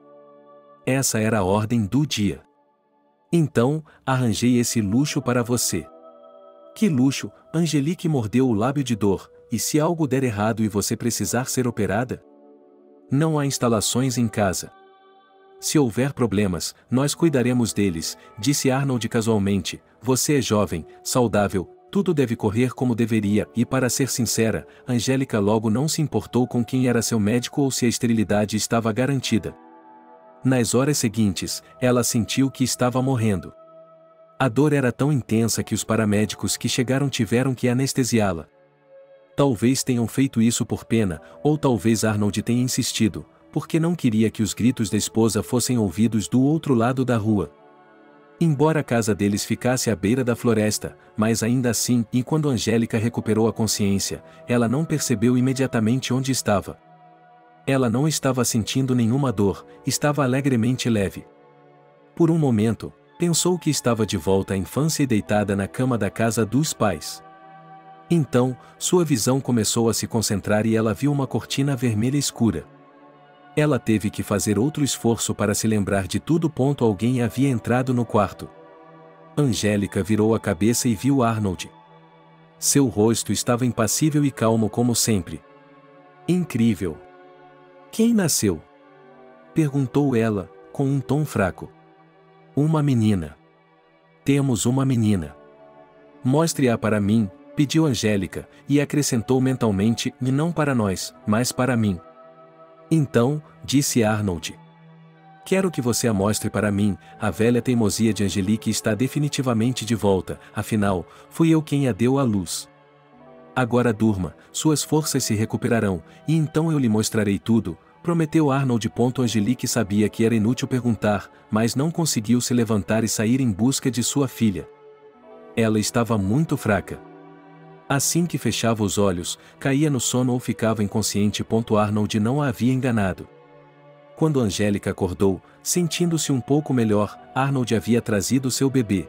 Essa era a ordem do dia. Então, arranjei esse luxo para você. Que luxo? Angelique mordeu o lábio de dor. E se algo der errado e você precisar ser operada? Não há instalações em casa. Se houver problemas, nós cuidaremos deles, disse Arnold casualmente. Você é jovem, saudável, tudo deve correr como deveria. E para ser sincera, Angélica logo não se importou com quem era seu médico ou se a esterilidade estava garantida. Nas horas seguintes, ela sentiu que estava morrendo. A dor era tão intensa que os paramédicos que chegaram tiveram que anestesiá-la. Talvez tenham feito isso por pena, ou talvez Arnold tenha insistido, porque não queria que os gritos da esposa fossem ouvidos do outro lado da rua. Embora a casa deles ficasse à beira da floresta, mas ainda assim, e quando Angélica recuperou a consciência, ela não percebeu imediatamente onde estava. Ela não estava sentindo nenhuma dor, estava alegremente leve. Por um momento, pensou que estava de volta à infância e deitada na cama da casa dos pais. Então, sua visão começou a se concentrar e ela viu uma cortina vermelha escura. Ela teve que fazer outro esforço para se lembrar de tudo. Alguém havia entrado no quarto. Angélica virou a cabeça e viu Arnold. Seu rosto estava impassível e calmo como sempre. Incrível! Quem nasceu? Perguntou ela, com um tom fraco. Uma menina. Temos uma menina. Mostre-a para mim, pediu Angélica, e acrescentou mentalmente, e não para nós, mas para mim. Então, disse Arnold. Quero que você a mostre para mim. A velha teimosia de Angelique está definitivamente de volta, afinal, fui eu quem a deu à luz. Agora durma, suas forças se recuperarão, e então eu lhe mostrarei tudo, prometeu Arnold. Angelique sabia que era inútil perguntar, mas não conseguiu se levantar e sair em busca de sua filha. Ela estava muito fraca. Assim que fechava os olhos, caía no sono ou ficava inconsciente. Arnold não a havia enganado. Quando Angélica acordou, sentindo-se um pouco melhor, Arnold havia trazido seu bebê.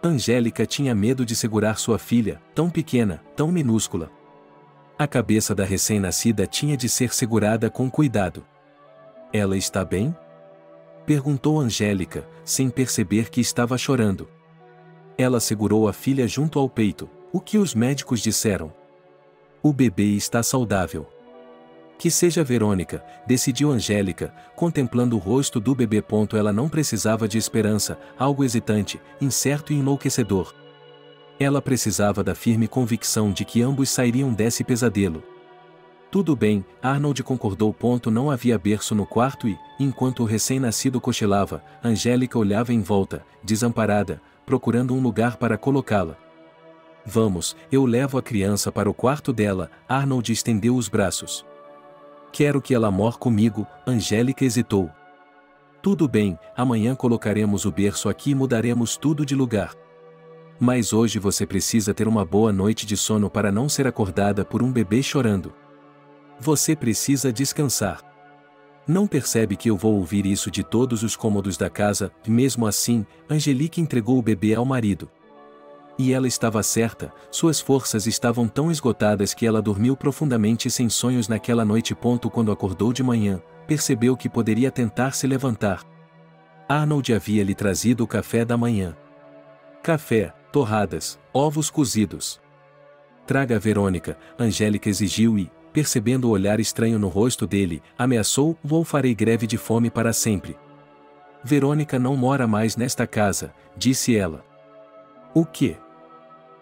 Angélica tinha medo de segurar sua filha, tão pequena, tão minúscula. A cabeça da recém-nascida tinha de ser segurada com cuidado. Ela está bem? Perguntou Angélica, sem perceber que estava chorando. Ela segurou a filha junto ao peito. O que os médicos disseram? O bebê está saudável. Que seja Verônica, decidiu Angélica, contemplando o rosto do bebê. Ela não precisava de esperança, algo hesitante, incerto e enlouquecedor. Ela precisava da firme convicção de que ambos sairiam desse pesadelo. Tudo bem, Arnold concordou. Não havia berço no quarto e, enquanto o recém-nascido cochilava, Angélica olhava em volta, desamparada, procurando um lugar para colocá-la. Vamos, eu levo a criança para o quarto dela. Arnold estendeu os braços. Quero que ela more comigo. Angélica hesitou. Tudo bem, amanhã colocaremos o berço aqui e mudaremos tudo de lugar. Mas hoje você precisa ter uma boa noite de sono para não ser acordada por um bebê chorando. Você precisa descansar. Não percebe que eu vou ouvir isso de todos os cômodos da casa? Mesmo assim, Angelique entregou o bebê ao marido. E ela estava certa, suas forças estavam tão esgotadas que ela dormiu profundamente sem sonhos naquela noite. Quando acordou de manhã, percebeu que poderia tentar se levantar. Arnold havia lhe trazido o café da manhã. Café, torradas, ovos cozidos. Traga a Verônica, Angélica exigiu e, percebendo o olhar estranho no rosto dele, ameaçou: vou farei greve de fome para sempre. Verônica não mora mais nesta casa, disse ela. O quê?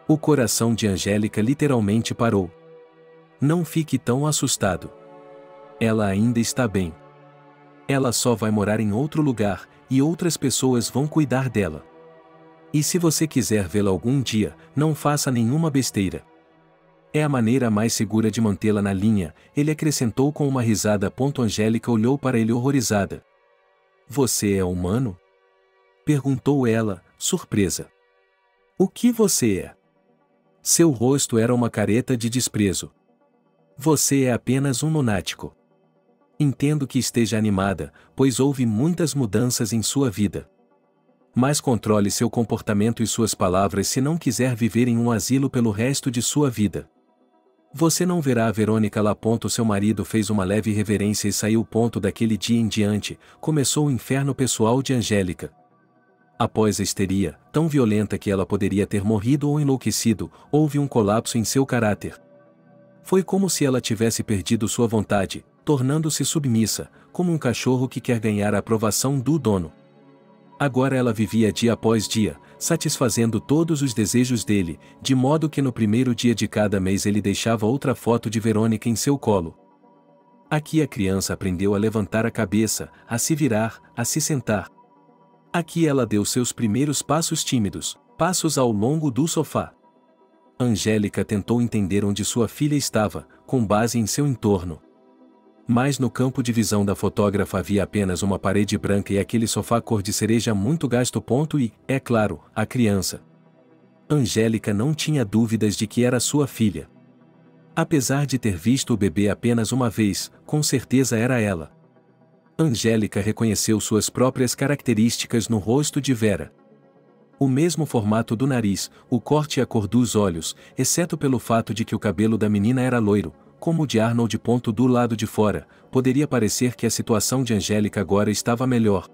O coração de Angélica literalmente parou. Não fique tão assustado. Ela ainda está bem. Ela só vai morar em outro lugar, e outras pessoas vão cuidar dela. E se você quiser vê-la algum dia, não faça nenhuma besteira. É a maneira mais segura de mantê-la na linha, ele acrescentou com uma risada. Angélica olhou para ele horrorizada. Você é humano? Perguntou ela, surpresa. O que você é? Seu rosto era uma careta de desprezo. Você é apenas um lunático. Entendo que esteja animada, pois houve muitas mudanças em sua vida. Mas controle seu comportamento e suas palavras se não quiser viver em um asilo pelo resto de sua vida. Você não verá a Verônica lá. Seu marido fez uma leve reverência e saiu. Daquele dia em diante, começou o inferno pessoal de Angélica. Após a histeria, tão violenta que ela poderia ter morrido ou enlouquecido, houve um colapso em seu caráter. Foi como se ela tivesse perdido sua vontade, tornando-se submissa, como um cachorro que quer ganhar a aprovação do dono. Agora ela vivia dia após dia, satisfazendo todos os desejos dele, de modo que no primeiro dia de cada mês ele deixava outra foto de Verônica em seu colo. Aqui a criança aprendeu a levantar a cabeça, a se virar, a se sentar. Aqui ela deu seus primeiros passos tímidos, passos ao longo do sofá. Angélica tentou entender onde sua filha estava, com base em seu entorno. Mas no campo de visão da fotógrafa havia apenas uma parede branca e aquele sofá cor de cereja muito gasto. E, é claro, a criança. Angélica não tinha dúvidas de que era sua filha. Apesar de ter visto o bebê apenas uma vez, com certeza era ela. Angélica reconheceu suas próprias características no rosto de Vera. O mesmo formato do nariz, o corte e a cor dos olhos, exceto pelo fato de que o cabelo da menina era loiro, como o de Arnold. Do lado de fora, poderia parecer que a situação de Angélica agora estava melhor.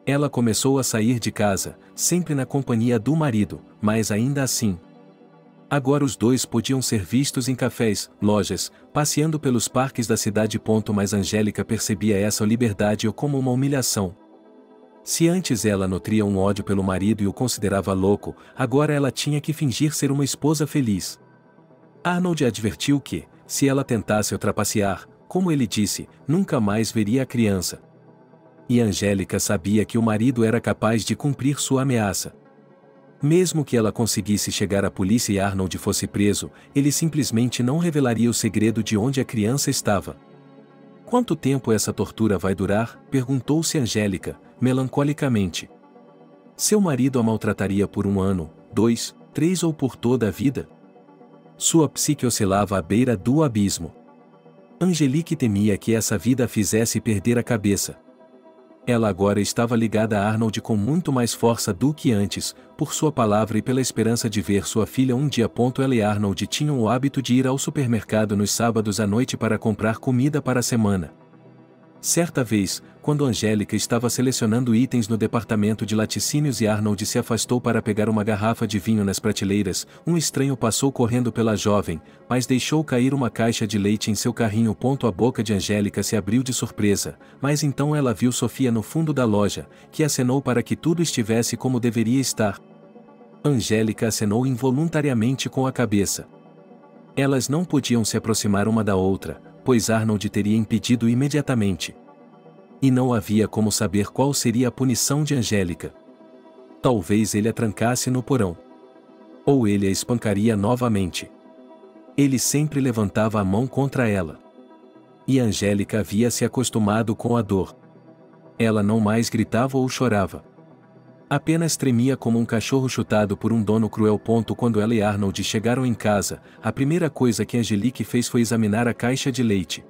Ela começou a sair de casa, sempre na companhia do marido, mas ainda assim. Agora os dois podiam ser vistos em cafés, lojas, passeando pelos parques da cidade. Mas Angélica percebia essa liberdade como uma humilhação. Se antes ela nutria um ódio pelo marido e o considerava louco, agora ela tinha que fingir ser uma esposa feliz. Arnold advertiu que, se ela tentasse o trapacear, como ele disse, nunca mais veria a criança. E Angélica sabia que o marido era capaz de cumprir sua ameaça. Mesmo que ela conseguisse chegar à polícia e Arnold fosse preso, ele simplesmente não revelaria o segredo de onde a criança estava. Quanto tempo essa tortura vai durar? Perguntou-se Angélica, melancolicamente. Seu marido a maltrataria por 1 ano, 2, 3 ou por toda a vida? Sua psique oscilava à beira do abismo. Angelique temia que essa vida a fizesse perder a cabeça. Ela agora estava ligada a Arnold com muito mais força do que antes, por sua palavra e pela esperança de ver sua filha um dia. Ela e Arnold tinham o hábito de ir ao supermercado nos sábados à noite para comprar comida para a semana. Certa vez, quando Angélica estava selecionando itens no departamento de laticínios e Arnold se afastou para pegar uma garrafa de vinho nas prateleiras, um estranho passou correndo pela jovem, mas deixou cair uma caixa de leite em seu carrinho. A boca de Angélica se abriu de surpresa, mas então ela viu Sofia no fundo da loja, que acenou para que tudo estivesse como deveria estar. Angélica acenou involuntariamente com a cabeça. Elas não podiam se aproximar uma da outra, pois Arnold teria impedido imediatamente. E não havia como saber qual seria a punição de Angélica. Talvez ele a trancasse no porão. Ou ele a espancaria novamente. Ele sempre levantava a mão contra ela. E Angélica havia se acostumado com a dor. Ela não mais gritava ou chorava. Apenas tremia como um cachorro chutado por um dono cruel. Quando ela e Arnold chegaram em casa, a primeira coisa que Angelique fez foi examinar a caixa de leite.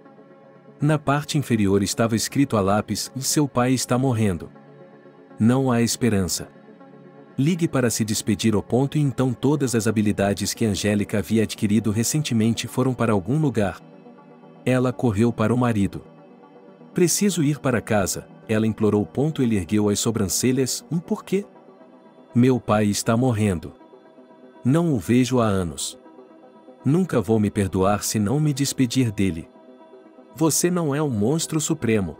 Na parte inferior estava escrito a lápis: "Seu pai está morrendo. Não há esperança. Ligue para se despedir." E então todas as habilidades que Angélica havia adquirido recentemente foram para algum lugar. Ela correu para o marido. "Preciso ir para casa", ela implorou. Ele ergueu as sobrancelhas. Por quê?" "Meu pai está morrendo. Não o vejo há anos. Nunca vou me perdoar se não me despedir dele." "Você não é um monstro supremo.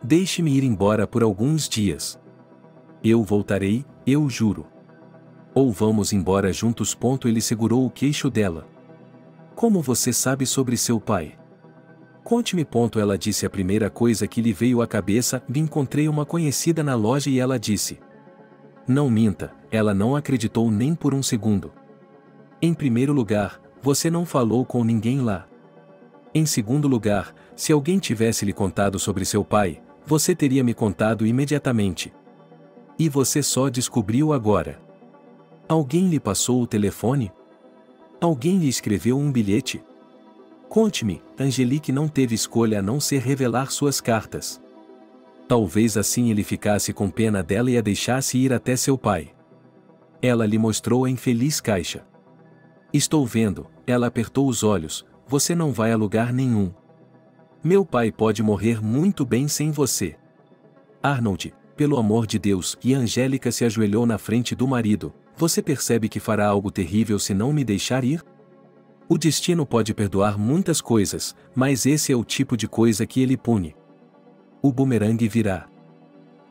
Deixe-me ir embora por alguns dias. Eu voltarei, eu juro. Ou vamos embora juntos." Ele segurou o queixo dela. "Como você sabe sobre seu pai?" "Conte-me." Ela disse a primeira coisa que lhe veio à cabeça: "Encontrei uma conhecida na loja." E ela disse: "Não minta." Ela não acreditou nem por um segundo. "Em primeiro lugar, você não falou com ninguém lá. Em segundo lugar, se alguém tivesse lhe contado sobre seu pai, você teria me contado imediatamente. E você só descobriu agora. Alguém lhe passou o telefone? Alguém lhe escreveu um bilhete? Conte-me." Angelique não teve escolha a não ser revelar suas cartas. Talvez assim ele ficasse com pena dela e a deixasse ir até seu pai. Ela lhe mostrou a infeliz caixa. "Estou vendo." Ela apertou os olhos. "Você não vai a lugar nenhum. Meu pai pode morrer muito bem sem você." "Arnold, pelo amor de Deus." E Angélica se ajoelhou na frente do marido. "Você percebe que fará algo terrível se não me deixar ir? O destino pode perdoar muitas coisas, mas esse é o tipo de coisa que ele pune. O bumerangue virá."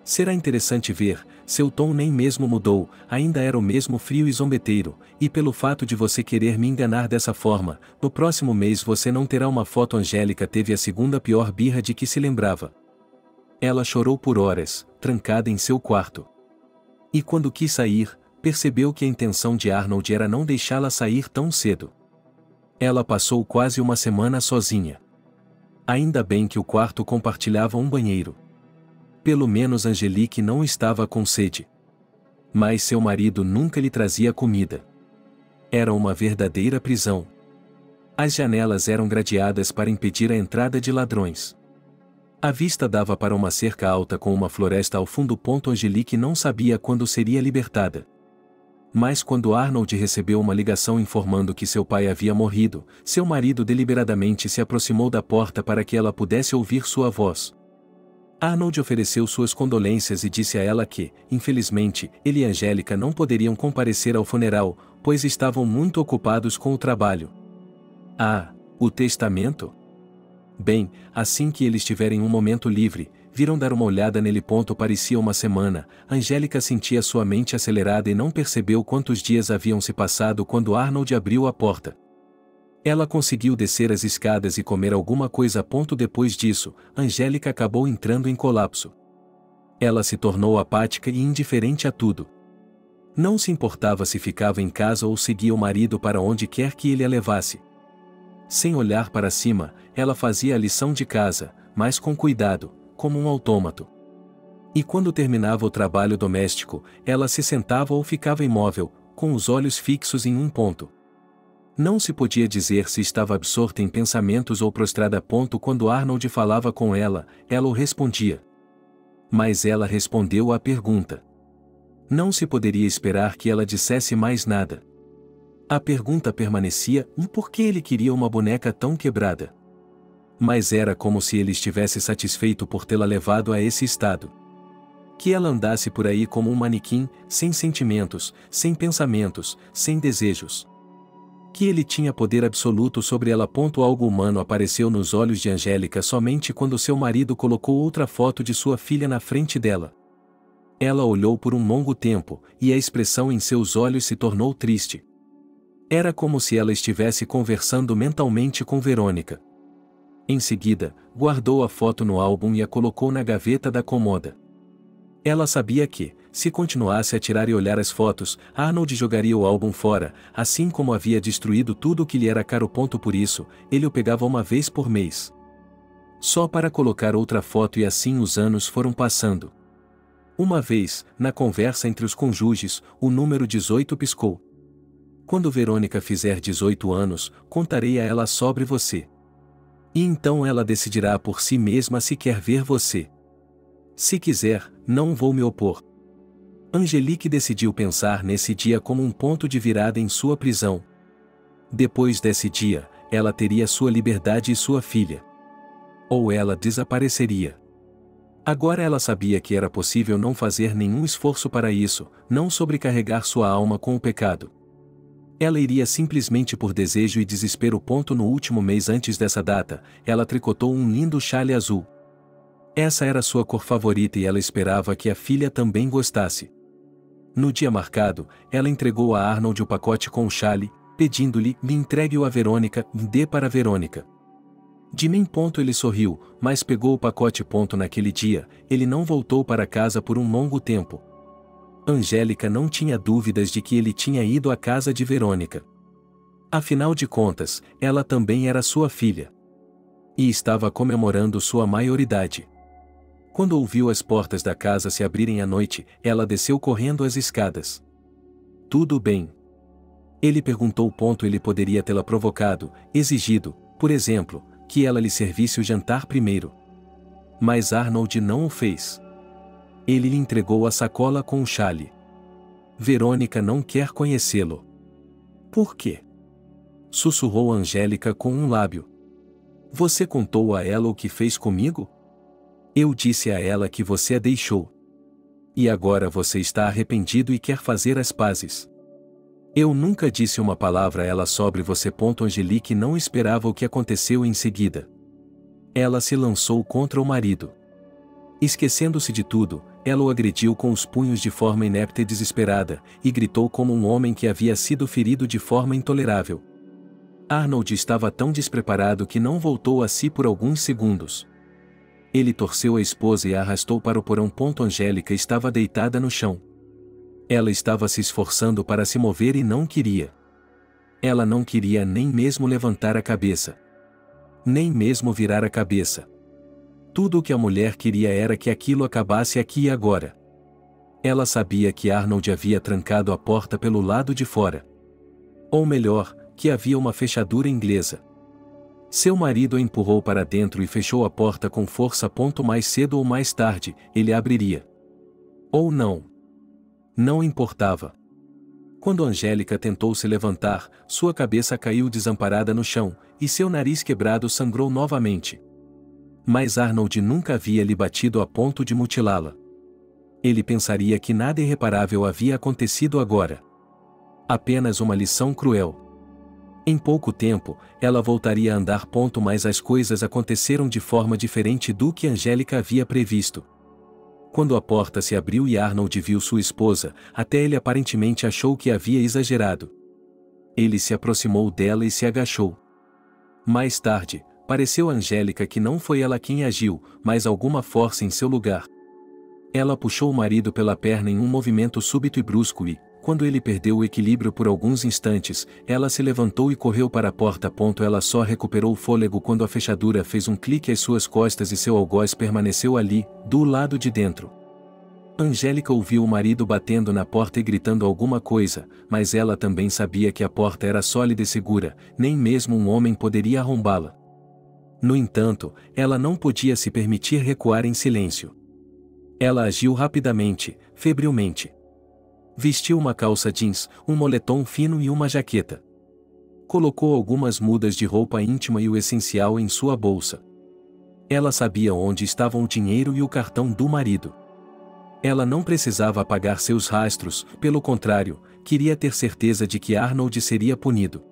Será interessante ver. Seu tom nem mesmo mudou, ainda era o mesmo frio e zombeteiro. "E pelo fato de você querer me enganar dessa forma, no próximo mês você não terá uma foto." Angélica teve a segunda pior birra de que se lembrava. Ela chorou por horas, trancada em seu quarto. E quando quis sair, percebeu que a intenção de Arnold era não deixá-la sair tão cedo. Ela passou quase uma semana sozinha. Ainda bem que o quarto compartilhava um banheiro. Pelo menos Angelique não estava com sede. Mas seu marido nunca lhe trazia comida. Era uma verdadeira prisão. As janelas eram gradeadas para impedir a entrada de ladrões. A vista dava para uma cerca alta com uma floresta ao fundo. Angelique não sabia quando seria libertada. Mas quando Arnold recebeu uma ligação informando que seu pai havia morrido, seu marido deliberadamente se aproximou da porta para que ela pudesse ouvir sua voz. Arnold ofereceu suas condolências e disse a ela que, infelizmente, ele e Angélica não poderiam comparecer ao funeral, pois estavam muito ocupados com o trabalho. "Ah, o testamento?" "Bem, assim que eles tiverem um momento livre, viram dar uma olhada nele." Parecia uma semana. Angélica sentia sua mente acelerada e não percebeu quantos dias haviam se passado quando Arnold abriu a porta. Ela conseguiu descer as escadas e comer alguma coisa. Depois disso, Angélica acabou entrando em colapso. Ela se tornou apática e indiferente a tudo. Não se importava se ficava em casa ou seguia o marido para onde quer que ele a levasse. Sem olhar para cima, ela fazia a lição de casa, mas com cuidado, como um autômato. E quando terminava o trabalho doméstico, ela se sentava ou ficava imóvel, com os olhos fixos em um ponto. Não se podia dizer se estava absorta em pensamentos ou prostrada. Quando Arnold falava com ela, ela o respondia. Mas ela respondeu à pergunta. Não se poderia esperar que ela dissesse mais nada. A pergunta permanecia: por que ele queria uma boneca tão quebrada? Mas era como se ele estivesse satisfeito por tê-la levado a esse estado. Que ela andasse por aí como um manequim, sem sentimentos, sem pensamentos, sem desejos. Que ele tinha poder absoluto sobre ela. Algo humano apareceu nos olhos de Angélica somente quando seu marido colocou outra foto de sua filha na frente dela. Ela olhou por um longo tempo, e a expressão em seus olhos se tornou triste. Era como se ela estivesse conversando mentalmente com Verônica. Em seguida, guardou a foto no álbum e a colocou na gaveta da cômoda. Ela sabia que, se continuasse a tirar e olhar as fotos, Arnold jogaria o álbum fora, assim como havia destruído tudo o que lhe era caro. Por isso, ele o pegava uma vez por mês. Só para colocar outra foto, e assim os anos foram passando. Uma vez, na conversa entre os cônjuges, o número 18 piscou. Quando Verônica fizer 18 anos, contarei a ela sobre você. E então ela decidirá por si mesma se quer ver você. Se quiser, não vou me opor. Angelique decidiu pensar nesse dia como um ponto de virada em sua prisão. Depois desse dia, ela teria sua liberdade e sua filha. Ou ela desapareceria. Agora ela sabia que era possível não fazer nenhum esforço para isso, não sobrecarregar sua alma com o pecado. Ela iria simplesmente por desejo e desespero. No último mês antes dessa data, ela tricotou um lindo chale azul. Essa era sua cor favorita e ela esperava que a filha também gostasse. No dia marcado, ela entregou a Arnold o pacote com o chale, pedindo-lhe: me entregue-o a Verônica, dê para Verônica. De mim. Ele sorriu, mas pegou o pacote. Naquele dia, ele não voltou para casa por um longo tempo. Angélica não tinha dúvidas de que ele tinha ido à casa de Verônica. Afinal de contas, ela também era sua filha. E estava comemorando sua maioridade. Quando ouviu as portas da casa se abrirem à noite, ela desceu correndo as escadas. Tudo bem? Ele perguntou. Ele poderia tê-la provocado, exigido, por exemplo, que ela lhe servisse o jantar primeiro. Mas Arnold não o fez. Ele lhe entregou a sacola com o chale. Verônica não quer conhecê-lo. Por quê? Sussurrou Angélica com um lábio. Você contou a ela o que fez comigo? Eu disse a ela que você a deixou. E agora você está arrependido e quer fazer as pazes. Eu nunca disse uma palavra a ela sobre você. Angelique não esperava o que aconteceu em seguida. Ela se lançou contra o marido. Esquecendo-se de tudo, ela o agrediu com os punhos de forma inepta e desesperada, e gritou como um homem que havia sido ferido de forma intolerável. Arnold estava tão despreparado que não voltou a si por alguns segundos. Ele torceu a esposa e a arrastou para o porão. Angélica estava deitada no chão. Ela estava se esforçando para se mover e não queria. Ela não queria nem mesmo levantar a cabeça. Nem mesmo virar a cabeça. Tudo o que a mulher queria era que aquilo acabasse aqui e agora. Ela sabia que Arnold havia trancado a porta pelo lado de fora. Ou melhor, que havia uma fechadura inglesa. Seu marido a empurrou para dentro e fechou a porta com força. Mais cedo ou mais tarde, ele abriria. Ou não. Não importava. Quando Angélica tentou se levantar, sua cabeça caiu desamparada no chão, e seu nariz quebrado sangrou novamente. Mas Arnold nunca havia lhe batido a ponto de mutilá-la. Ele pensaria que nada irreparável havia acontecido agora. Apenas uma lição cruel. Em pouco tempo, ela voltaria a andar. Mas as coisas aconteceram de forma diferente do que Angélica havia previsto. Quando a porta se abriu e Arnold viu sua esposa, até ele aparentemente achou que havia exagerado. Ele se aproximou dela e se agachou. Mais tarde, pareceu a Angélica que não foi ela quem agiu, mas alguma força em seu lugar. Ela puxou o marido pela perna em um movimento súbito e brusco e, quando ele perdeu o equilíbrio por alguns instantes, ela se levantou e correu para a porta. Ela só recuperou o fôlego quando a fechadura fez um clique às suas costas e seu algoz permaneceu ali, do lado de dentro. Angélica ouviu o marido batendo na porta e gritando alguma coisa, mas ela também sabia que a porta era sólida e segura, nem mesmo um homem poderia arrombá-la. No entanto, ela não podia se permitir recuar em silêncio. Ela agiu rapidamente, febrilmente. Vestiu uma calça jeans, um moletom fino e uma jaqueta. Colocou algumas mudas de roupa íntima e o essencial em sua bolsa. Ela sabia onde estavam o dinheiro e o cartão do marido. Ela não precisava apagar seus rastros, pelo contrário, queria ter certeza de que Arnold seria punido.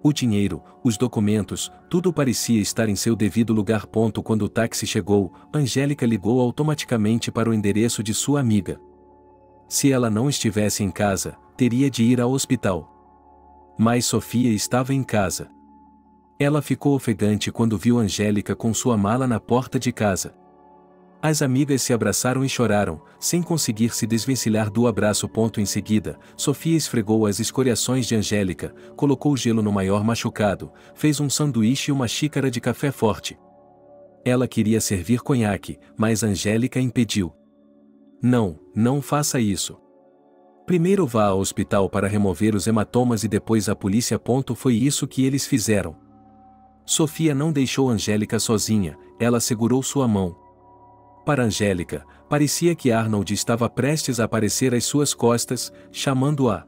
O dinheiro, os documentos, tudo parecia estar em seu devido lugar. Quando o táxi chegou, Angélica ligou automaticamente para o endereço de sua amiga. Se ela não estivesse em casa, teria de ir ao hospital. Mas Sofia estava em casa. Ela ficou ofegante quando viu Angélica com sua mala na porta de casa. As amigas se abraçaram e choraram, sem conseguir se desvencilhar do abraço. Em seguida, Sofia esfregou as escoriações de Angélica, colocou gelo no maior machucado, fez um sanduíche e uma xícara de café forte. Ela queria servir conhaque, mas Angélica impediu. Não, não faça isso. Primeiro vá ao hospital para remover os hematomas e depois à polícia. Foi isso que eles fizeram. Sofia não deixou Angélica sozinha, ela segurou sua mão. Para Angélica, parecia que Arnold estava prestes a aparecer às suas costas, chamando-a.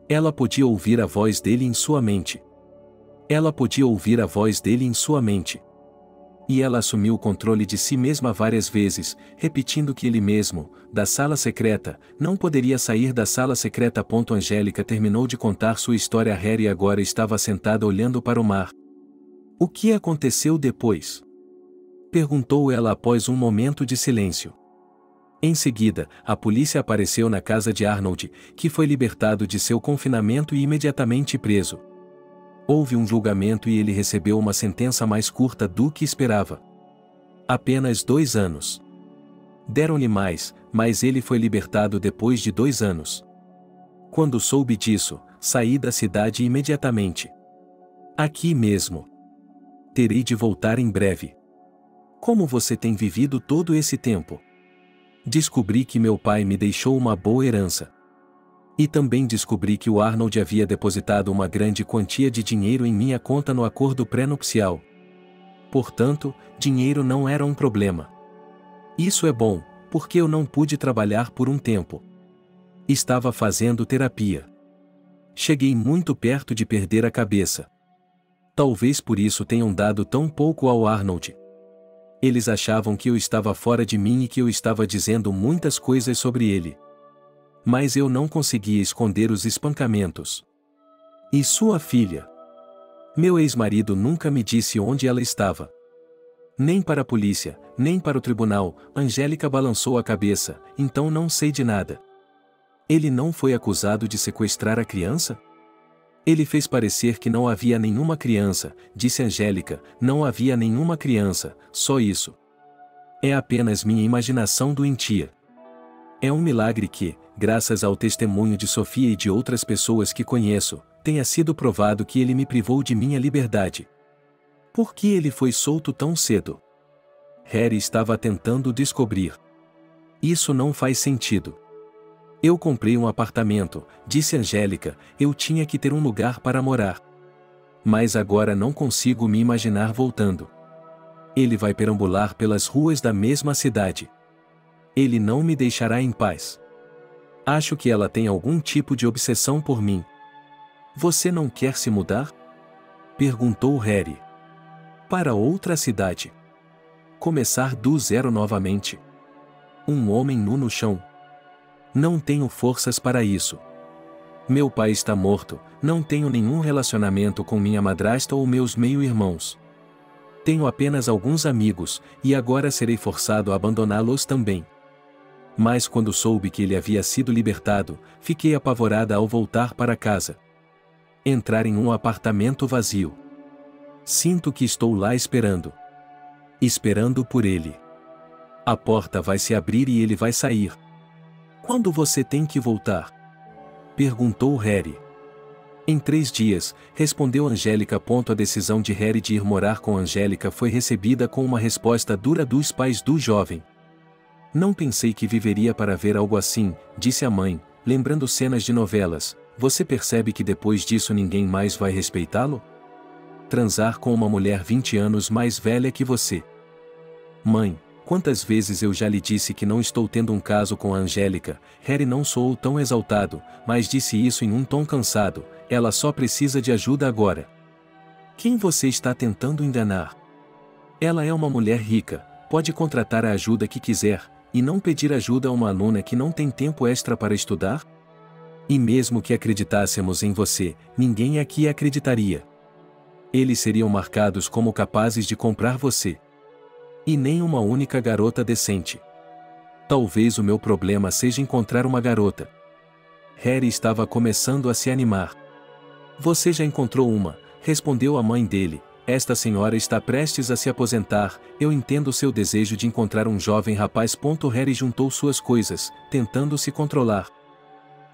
Ela podia ouvir a voz dele em sua mente. Ela podia ouvir a voz dele em sua mente. E ela assumiu o controle de si mesma várias vezes, repetindo que ele mesmo, da sala secreta, não poderia sair da sala secreta. Angélica terminou de contar sua história a Harry e agora estava sentada olhando para o mar. O que aconteceu depois? Perguntou ela após um momento de silêncio. Em seguida, a polícia apareceu na casa de Arnold, que foi libertado de seu confinamento e imediatamente preso. Houve um julgamento e ele recebeu uma sentença mais curta do que esperava. Apenas 2 anos. Deram-lhe mais, mas ele foi libertado depois de 2 anos. Quando soube disso, saí da cidade imediatamente. Aqui mesmo. Terei de voltar em breve. Como você tem vivido todo esse tempo? Descobri que meu pai me deixou uma boa herança. E também descobri que o Arnold havia depositado uma grande quantia de dinheiro em minha conta no acordo pré-nupcial. Portanto, dinheiro não era um problema. Isso é bom, porque eu não pude trabalhar por um tempo. Estava fazendo terapia. Cheguei muito perto de perder a cabeça. Talvez por isso tenham dado tão pouco ao Arnold. Eles achavam que eu estava fora de mim e que eu estava dizendo muitas coisas sobre ele. Mas eu não conseguia esconder os espancamentos. E sua filha? Meu ex-marido nunca me disse onde ela estava. Nem para a polícia, nem para o tribunal. Angélica balançou a cabeça, então não sei de nada. Ele não foi acusado de sequestrar a criança? Ele fez parecer que não havia nenhuma criança, disse Angélica, não havia nenhuma criança, só isso. É apenas minha imaginação doentia. É um milagre que, graças ao testemunho de Sofia e de outras pessoas que conheço, tenha sido provado que ele me privou de minha liberdade. Por que ele foi solto tão cedo? Harry estava tentando descobrir. Isso não faz sentido. Eu comprei um apartamento, disse Angélica, eu tinha que ter um lugar para morar. Mas agora não consigo me imaginar voltando. Ele vai perambular pelas ruas da mesma cidade. Ele não me deixará em paz. Acho que ela tem algum tipo de obsessão por mim. Você não quer se mudar? Perguntou Harry. Para outra cidade. Começar do zero novamente. Um homem nu no chão. Não tenho forças para isso. Meu pai está morto, não tenho nenhum relacionamento com minha madrasta ou meus meio-irmãos. Tenho apenas alguns amigos, e agora serei forçado a abandoná-los também. Mas quando soube que ele havia sido libertado, fiquei apavorada ao voltar para casa. Entrar em um apartamento vazio. Sinto que estou lá esperando. Esperando por ele. A porta vai se abrir e ele vai sair. Quando você tem que voltar? Perguntou Harry. Em 3 dias, respondeu Angélica. A decisão de Harry de ir morar com Angélica foi recebida com uma resposta dura dos pais do jovem. Não pensei que viveria para ver algo assim, disse a mãe, lembrando cenas de novelas. Você percebe que depois disso ninguém mais vai respeitá-lo? Transar com uma mulher 20 anos mais velha que você. Mãe, quantas vezes eu já lhe disse que não estou tendo um caso com a Angélica? Harry não soou tão exaltado, mas disse isso em um tom cansado. Ela só precisa de ajuda agora. Quem você está tentando enganar? Ela é uma mulher rica, pode contratar a ajuda que quiser, e não pedir ajuda a uma aluna que não tem tempo extra para estudar? E mesmo que acreditássemos em você, ninguém aqui acreditaria. Eles seriam marcados como capazes de comprar você. E nem uma única garota decente. Talvez o meu problema seja encontrar uma garota. Harry estava começando a se animar. Você já encontrou uma, respondeu a mãe dele. Esta senhora está prestes a se aposentar, eu entendo seu desejo de encontrar um jovem rapaz. Harry juntou suas coisas, tentando se controlar.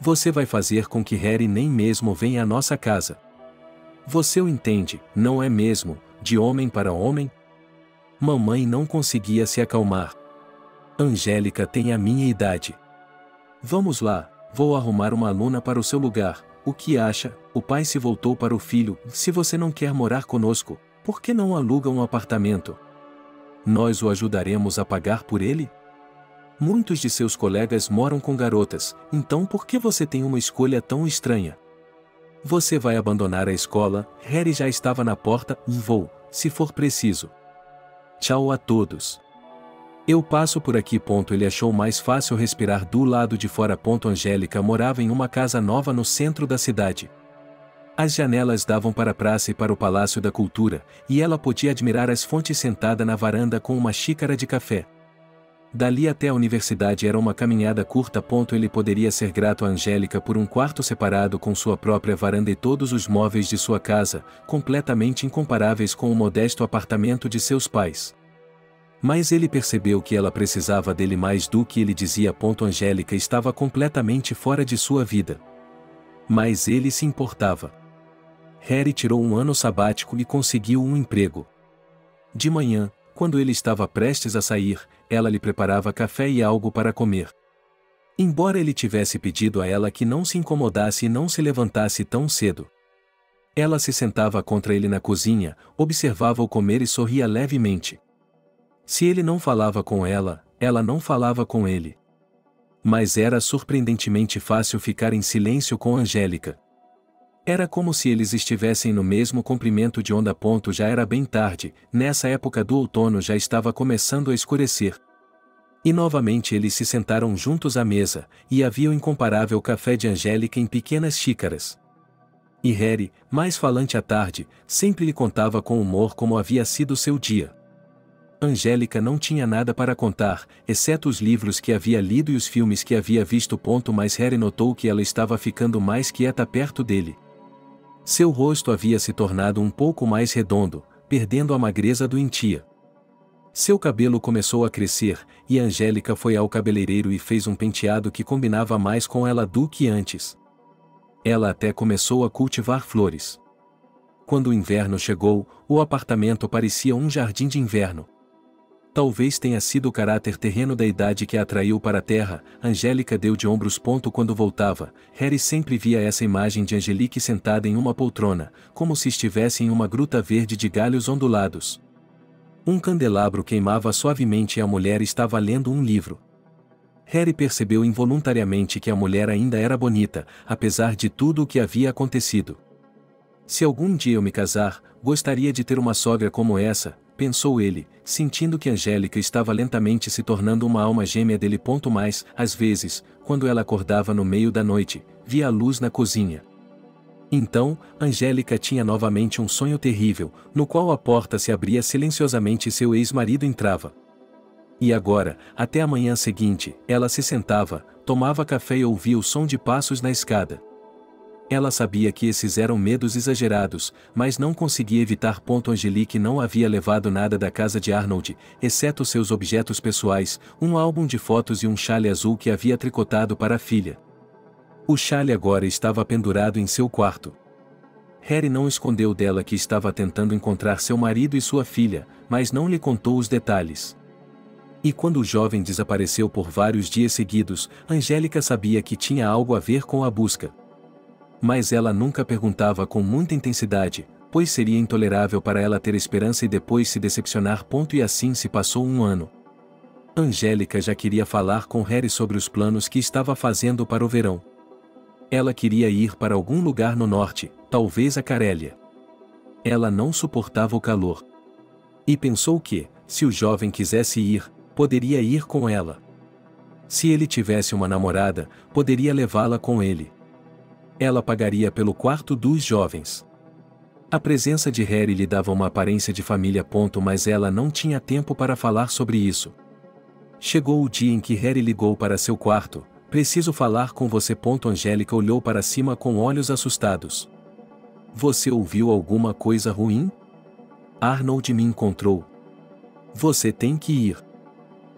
Você vai fazer com que Harry nem mesmo venha à nossa casa. Você o entende, não é mesmo, de homem para homem? Mamãe não conseguia se acalmar. Angélica tem a minha idade. Vamos lá, vou arrumar uma aluna para o seu lugar. O que acha? O pai se voltou para o filho. Se você não quer morar conosco, por que não aluga um apartamento? Nós o ajudaremos a pagar por ele? Muitos de seus colegas moram com garotas, então por que você tem uma escolha tão estranha? Você vai abandonar a escola? Harry já estava na porta. Vou, se for preciso. Tchau a todos. Eu passo por aqui. Ele achou mais fácil respirar do lado de fora. Angélica morava em uma casa nova no centro da cidade. As janelas davam para a praça e para o Palácio da Cultura, e ela podia admirar as fontes sentada na varanda com uma xícara de café. Dali até a universidade era uma caminhada curta. Ele poderia ser grato a Angélica por um quarto separado com sua própria varanda e todos os móveis de sua casa, completamente incomparáveis com o modesto apartamento de seus pais. Mas ele percebeu que ela precisava dele mais do que ele dizia. Angélica estava completamente fora de sua vida. Mas ele se importava. Harry tirou um ano sabático e conseguiu um emprego. De manhã, quando ele estava prestes a sair, ela lhe preparava café e algo para comer. Embora ele tivesse pedido a ela que não se incomodasse e não se levantasse tão cedo. Ela se sentava contra ele na cozinha, observava-o comer e sorria levemente. Se ele não falava com ela, ela não falava com ele. Mas era surpreendentemente fácil ficar em silêncio com Angélica. Era como se eles estivessem no mesmo comprimento de onda. Já era bem tarde, nessa época do outono já estava começando a escurecer. E novamente eles se sentaram juntos à mesa, e havia o incomparável café de Angélica em pequenas xícaras. E Harry, mais falante à tarde, sempre lhe contava com humor como havia sido seu dia. Angélica não tinha nada para contar, exceto os livros que havia lido e os filmes que havia visto. Mas Harry notou que ela estava ficando mais quieta perto dele. Seu rosto havia se tornado um pouco mais redondo, perdendo a magreza doentia. Seu cabelo começou a crescer, e Angélica foi ao cabeleireiro e fez um penteado que combinava mais com ela do que antes. Ela até começou a cultivar flores. Quando o inverno chegou, o apartamento parecia um jardim de inverno. Talvez tenha sido o caráter terreno da idade que a atraiu para a terra. Angélica deu de ombros. Quando voltava, Harry sempre via essa imagem de Angelique sentada em uma poltrona, como se estivesse em uma gruta verde de galhos ondulados. Um candelabro queimava suavemente e a mulher estava lendo um livro. Harry percebeu involuntariamente que a mulher ainda era bonita, apesar de tudo o que havia acontecido. Se algum dia eu me casar, gostaria de ter uma sogra como essa, pensou ele, sentindo que Angélica estava lentamente se tornando uma alma gêmea dele. Mas, às vezes, quando ela acordava no meio da noite, via a luz na cozinha. Então, Angélica tinha novamente um sonho terrível, no qual a porta se abria silenciosamente e seu ex-marido entrava. E agora, até a manhã seguinte, ela se sentava, tomava café e ouvia o som de passos na escada. Ela sabia que esses eram medos exagerados, mas não conseguia evitar. Angelique não havia levado nada da casa de Arnold, exceto seus objetos pessoais, um álbum de fotos e um chale azul que havia tricotado para a filha. O chale agora estava pendurado em seu quarto. Harry não escondeu dela que estava tentando encontrar seu marido e sua filha, mas não lhe contou os detalhes. E quando o jovem desapareceu por vários dias seguidos, Angélica sabia que tinha algo a ver com a busca. Mas ela nunca perguntava com muita intensidade, pois seria intolerável para ela ter esperança e depois se decepcionar. E assim se passou um ano. Angélica já queria falar com Harry sobre os planos que estava fazendo para o verão. Ela queria ir para algum lugar no norte, talvez a Carélia. Ela não suportava o calor. E pensou que, se o jovem quisesse ir, poderia ir com ela. Se ele tivesse uma namorada, poderia levá-la com ele. Ela pagaria pelo quarto dos jovens. A presença de Harry lhe dava uma aparência de família. Mas ela não tinha tempo para falar sobre isso. Chegou o dia em que Harry ligou para seu quarto. Preciso falar com você. Angélica olhou para cima com olhos assustados. Você ouviu alguma coisa ruim? Arnold me encontrou. Você tem que ir.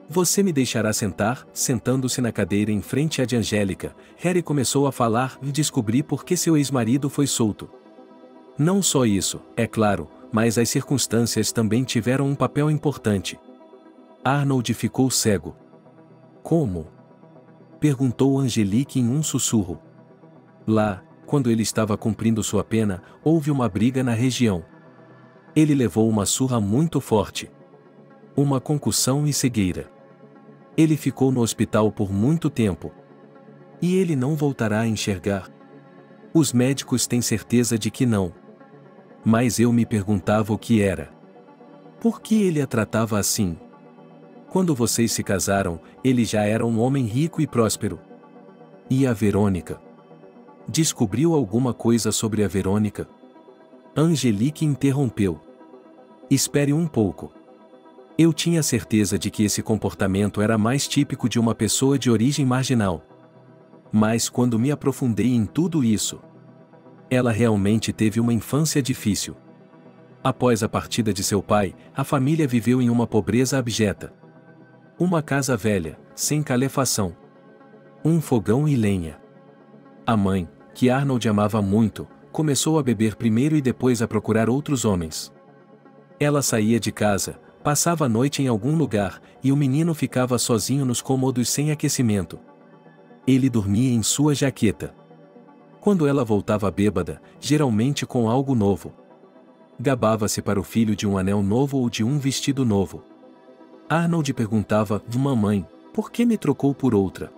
Você me deixará sentar? Sentando-se na cadeira em frente à de Angélica, Harry começou a falar e descobri por que seu ex-marido foi solto. Não só isso, é claro, mas as circunstâncias também tiveram um papel importante. Arnold ficou cego. Como? Perguntou Angelique em um sussurro. Lá, quando ele estava cumprindo sua pena, houve uma briga na região. Ele levou uma surra muito forte. Uma concussão e cegueira. Ele ficou no hospital por muito tempo. E ele não voltará a enxergar. Os médicos têm certeza de que não. Mas eu me perguntava o que era. Por que ele a tratava assim? Quando vocês se casaram, ele já era um homem rico e próspero. E a Verônica? Descobriu alguma coisa sobre a Verônica? Angelique interrompeu. Espere um pouco. Eu tinha certeza de que esse comportamento era mais típico de uma pessoa de origem marginal. Mas quando me aprofundei em tudo isso, ela realmente teve uma infância difícil. Após a partida de seu pai, a família viveu em uma pobreza abjeta. Uma casa velha, sem calefação. Um fogão e lenha. A mãe, que Arnold amava muito, começou a beber primeiro e depois a procurar outros homens. Ela saía de casa, passava a noite em algum lugar, e o menino ficava sozinho nos cômodos sem aquecimento. Ele dormia em sua jaqueta. Quando ela voltava bêbada, geralmente com algo novo, gabava-se para o filho de um anel novo ou de um vestido novo. Arnold perguntava: mamãe, por que me trocou por outra?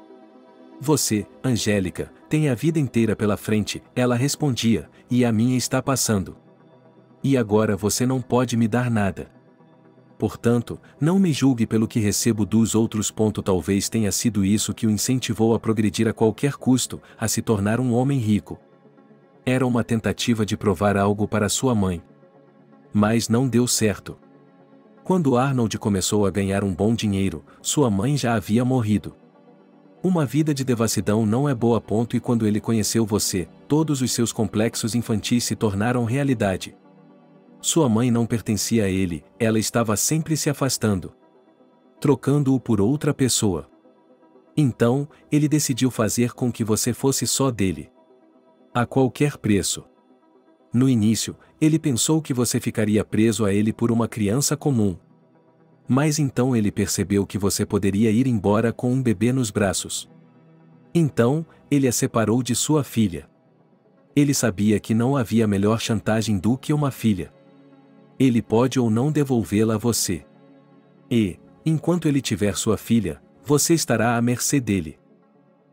Você, Angélica, tem a vida inteira pela frente, ela respondia, e a minha está passando. E agora você não pode me dar nada. Portanto, não me julgue pelo que recebo dos outros. Talvez tenha sido isso que o incentivou a progredir a qualquer custo, a se tornar um homem rico. Era uma tentativa de provar algo para sua mãe. Mas não deu certo. Quando Arnold começou a ganhar um bom dinheiro, sua mãe já havia morrido. Uma vida de devassidão não é boa. E quando ele conheceu você, todos os seus complexos infantis se tornaram realidade. Sua mãe não pertencia a ele, ela estava sempre se afastando, trocando-o por outra pessoa. Então, ele decidiu fazer com que você fosse só dele. A qualquer preço. No início, ele pensou que você ficaria preso a ele por uma criança comum. Mas então ele percebeu que você poderia ir embora com um bebê nos braços. Então, ele a separou de sua filha. Ele sabia que não havia melhor chantagem do que uma filha. Ele pode ou não devolvê-la a você. E, enquanto ele tiver sua filha, você estará à mercê dele.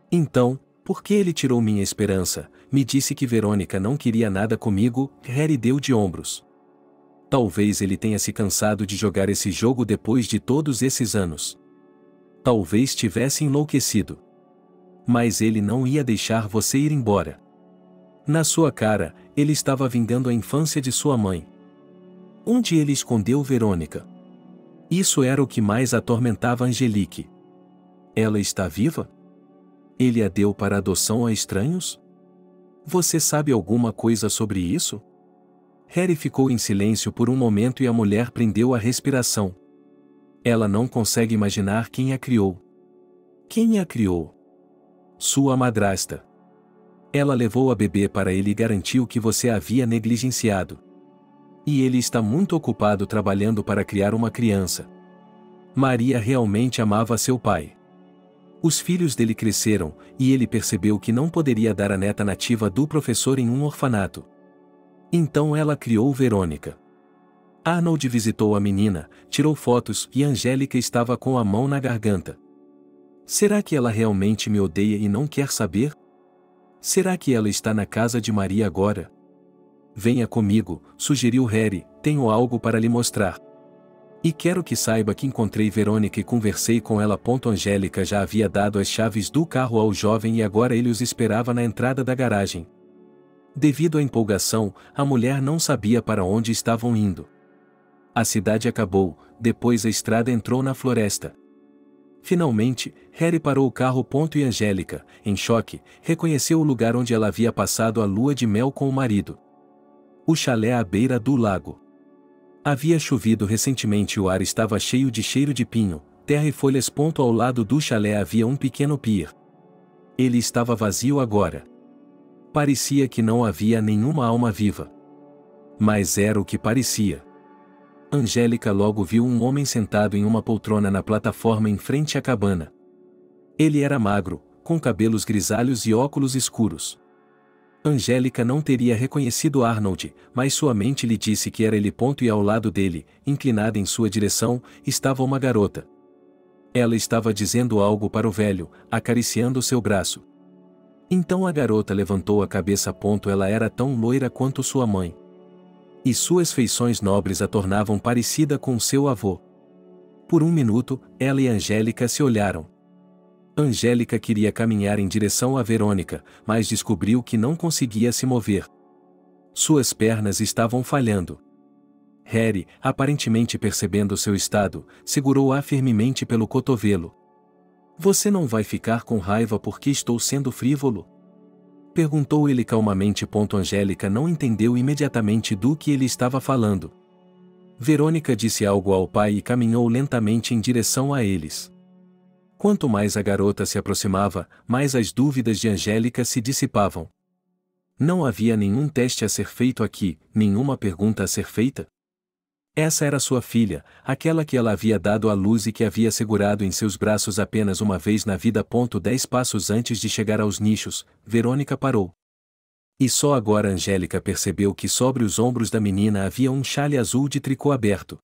Então, por que ele tirou minha esperança? Me disse que Verônica não queria nada comigo. Harry deu de ombros. Talvez ele tenha se cansado de jogar esse jogo depois de todos esses anos. Talvez tivesse enlouquecido. Mas ele não ia deixar você ir embora. Na sua cara, ele estava vingando a infância de sua mãe. Onde ele escondeu Verônica? Isso era o que mais atormentava Angelique. Ela está viva? Ele a deu para adoção a estranhos? Você sabe alguma coisa sobre isso? Harry ficou em silêncio por um momento e a mulher prendeu a respiração. Ela não consegue imaginar quem a criou. Quem a criou? Sua madrasta. Ela levou a bebê para ele e garantiu que você a havia negligenciado. E ele está muito ocupado trabalhando para criar uma criança. Maria realmente amava seu pai. Os filhos dele cresceram, e ele percebeu que não poderia dar a neta nativa do professor em um orfanato. Então ela criou Verônica. Arnold visitou a menina, tirou fotos e Angélica estava com a mão na garganta. Será que ela realmente me odeia e não quer saber? Será que ela está na casa de Maria agora? Venha comigo, sugeriu Harry, tenho algo para lhe mostrar. E quero que saiba que encontrei Verônica e conversei com ela. Angélica já havia dado as chaves do carro ao jovem e agora ele os esperava na entrada da garagem. Devido à empolgação, a mulher não sabia para onde estavam indo. A cidade acabou, depois a estrada entrou na floresta. Finalmente, Harry parou o carro. E Angélica, em choque, reconheceu o lugar onde ela havia passado a lua de mel com o marido. O chalé à beira do lago. Havia chovido recentemente e o ar estava cheio de cheiro de pinho, terra e folhas. Ao lado do chalé havia um pequeno pier. Ele estava vazio agora. Parecia que não havia nenhuma alma viva. Mas era o que parecia. Angélica logo viu um homem sentado em uma poltrona na plataforma em frente à cabana. Ele era magro, com cabelos grisalhos e óculos escuros. Angélica não teria reconhecido Arnold, mas sua mente lhe disse que era ele. E ao lado dele, inclinada em sua direção, estava uma garota. Ela estava dizendo algo para o velho, acariciando seu braço. Então a garota levantou a cabeça. Ela era tão loira quanto sua mãe. E suas feições nobres a tornavam parecida com seu avô. Por um minuto, ela e Angélica se olharam. Angélica queria caminhar em direção a Verônica, mas descobriu que não conseguia se mover. Suas pernas estavam falhando. Harry, aparentemente percebendo seu estado, segurou-a firmemente pelo cotovelo. Você não vai ficar com raiva porque estou sendo frívolo? Perguntou ele calmamente. Angélica não entendeu imediatamente do que ele estava falando. Verônica disse algo ao pai e caminhou lentamente em direção a eles. Quanto mais a garota se aproximava, mais as dúvidas de Angélica se dissipavam. Não havia nenhum teste a ser feito aqui, nenhuma pergunta a ser feita? Essa era sua filha, aquela que ela havia dado à luz e que havia segurado em seus braços apenas uma vez na vida. 10 passos antes de chegar aos nichos, Verônica parou. E só agora Angélica percebeu que sobre os ombros da menina havia um xale azul de tricô aberto.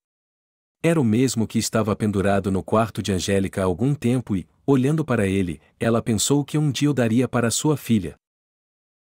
Era o mesmo que estava pendurado no quarto de Angélica há algum tempo e, olhando para ele, ela pensou que um dia o daria para sua filha.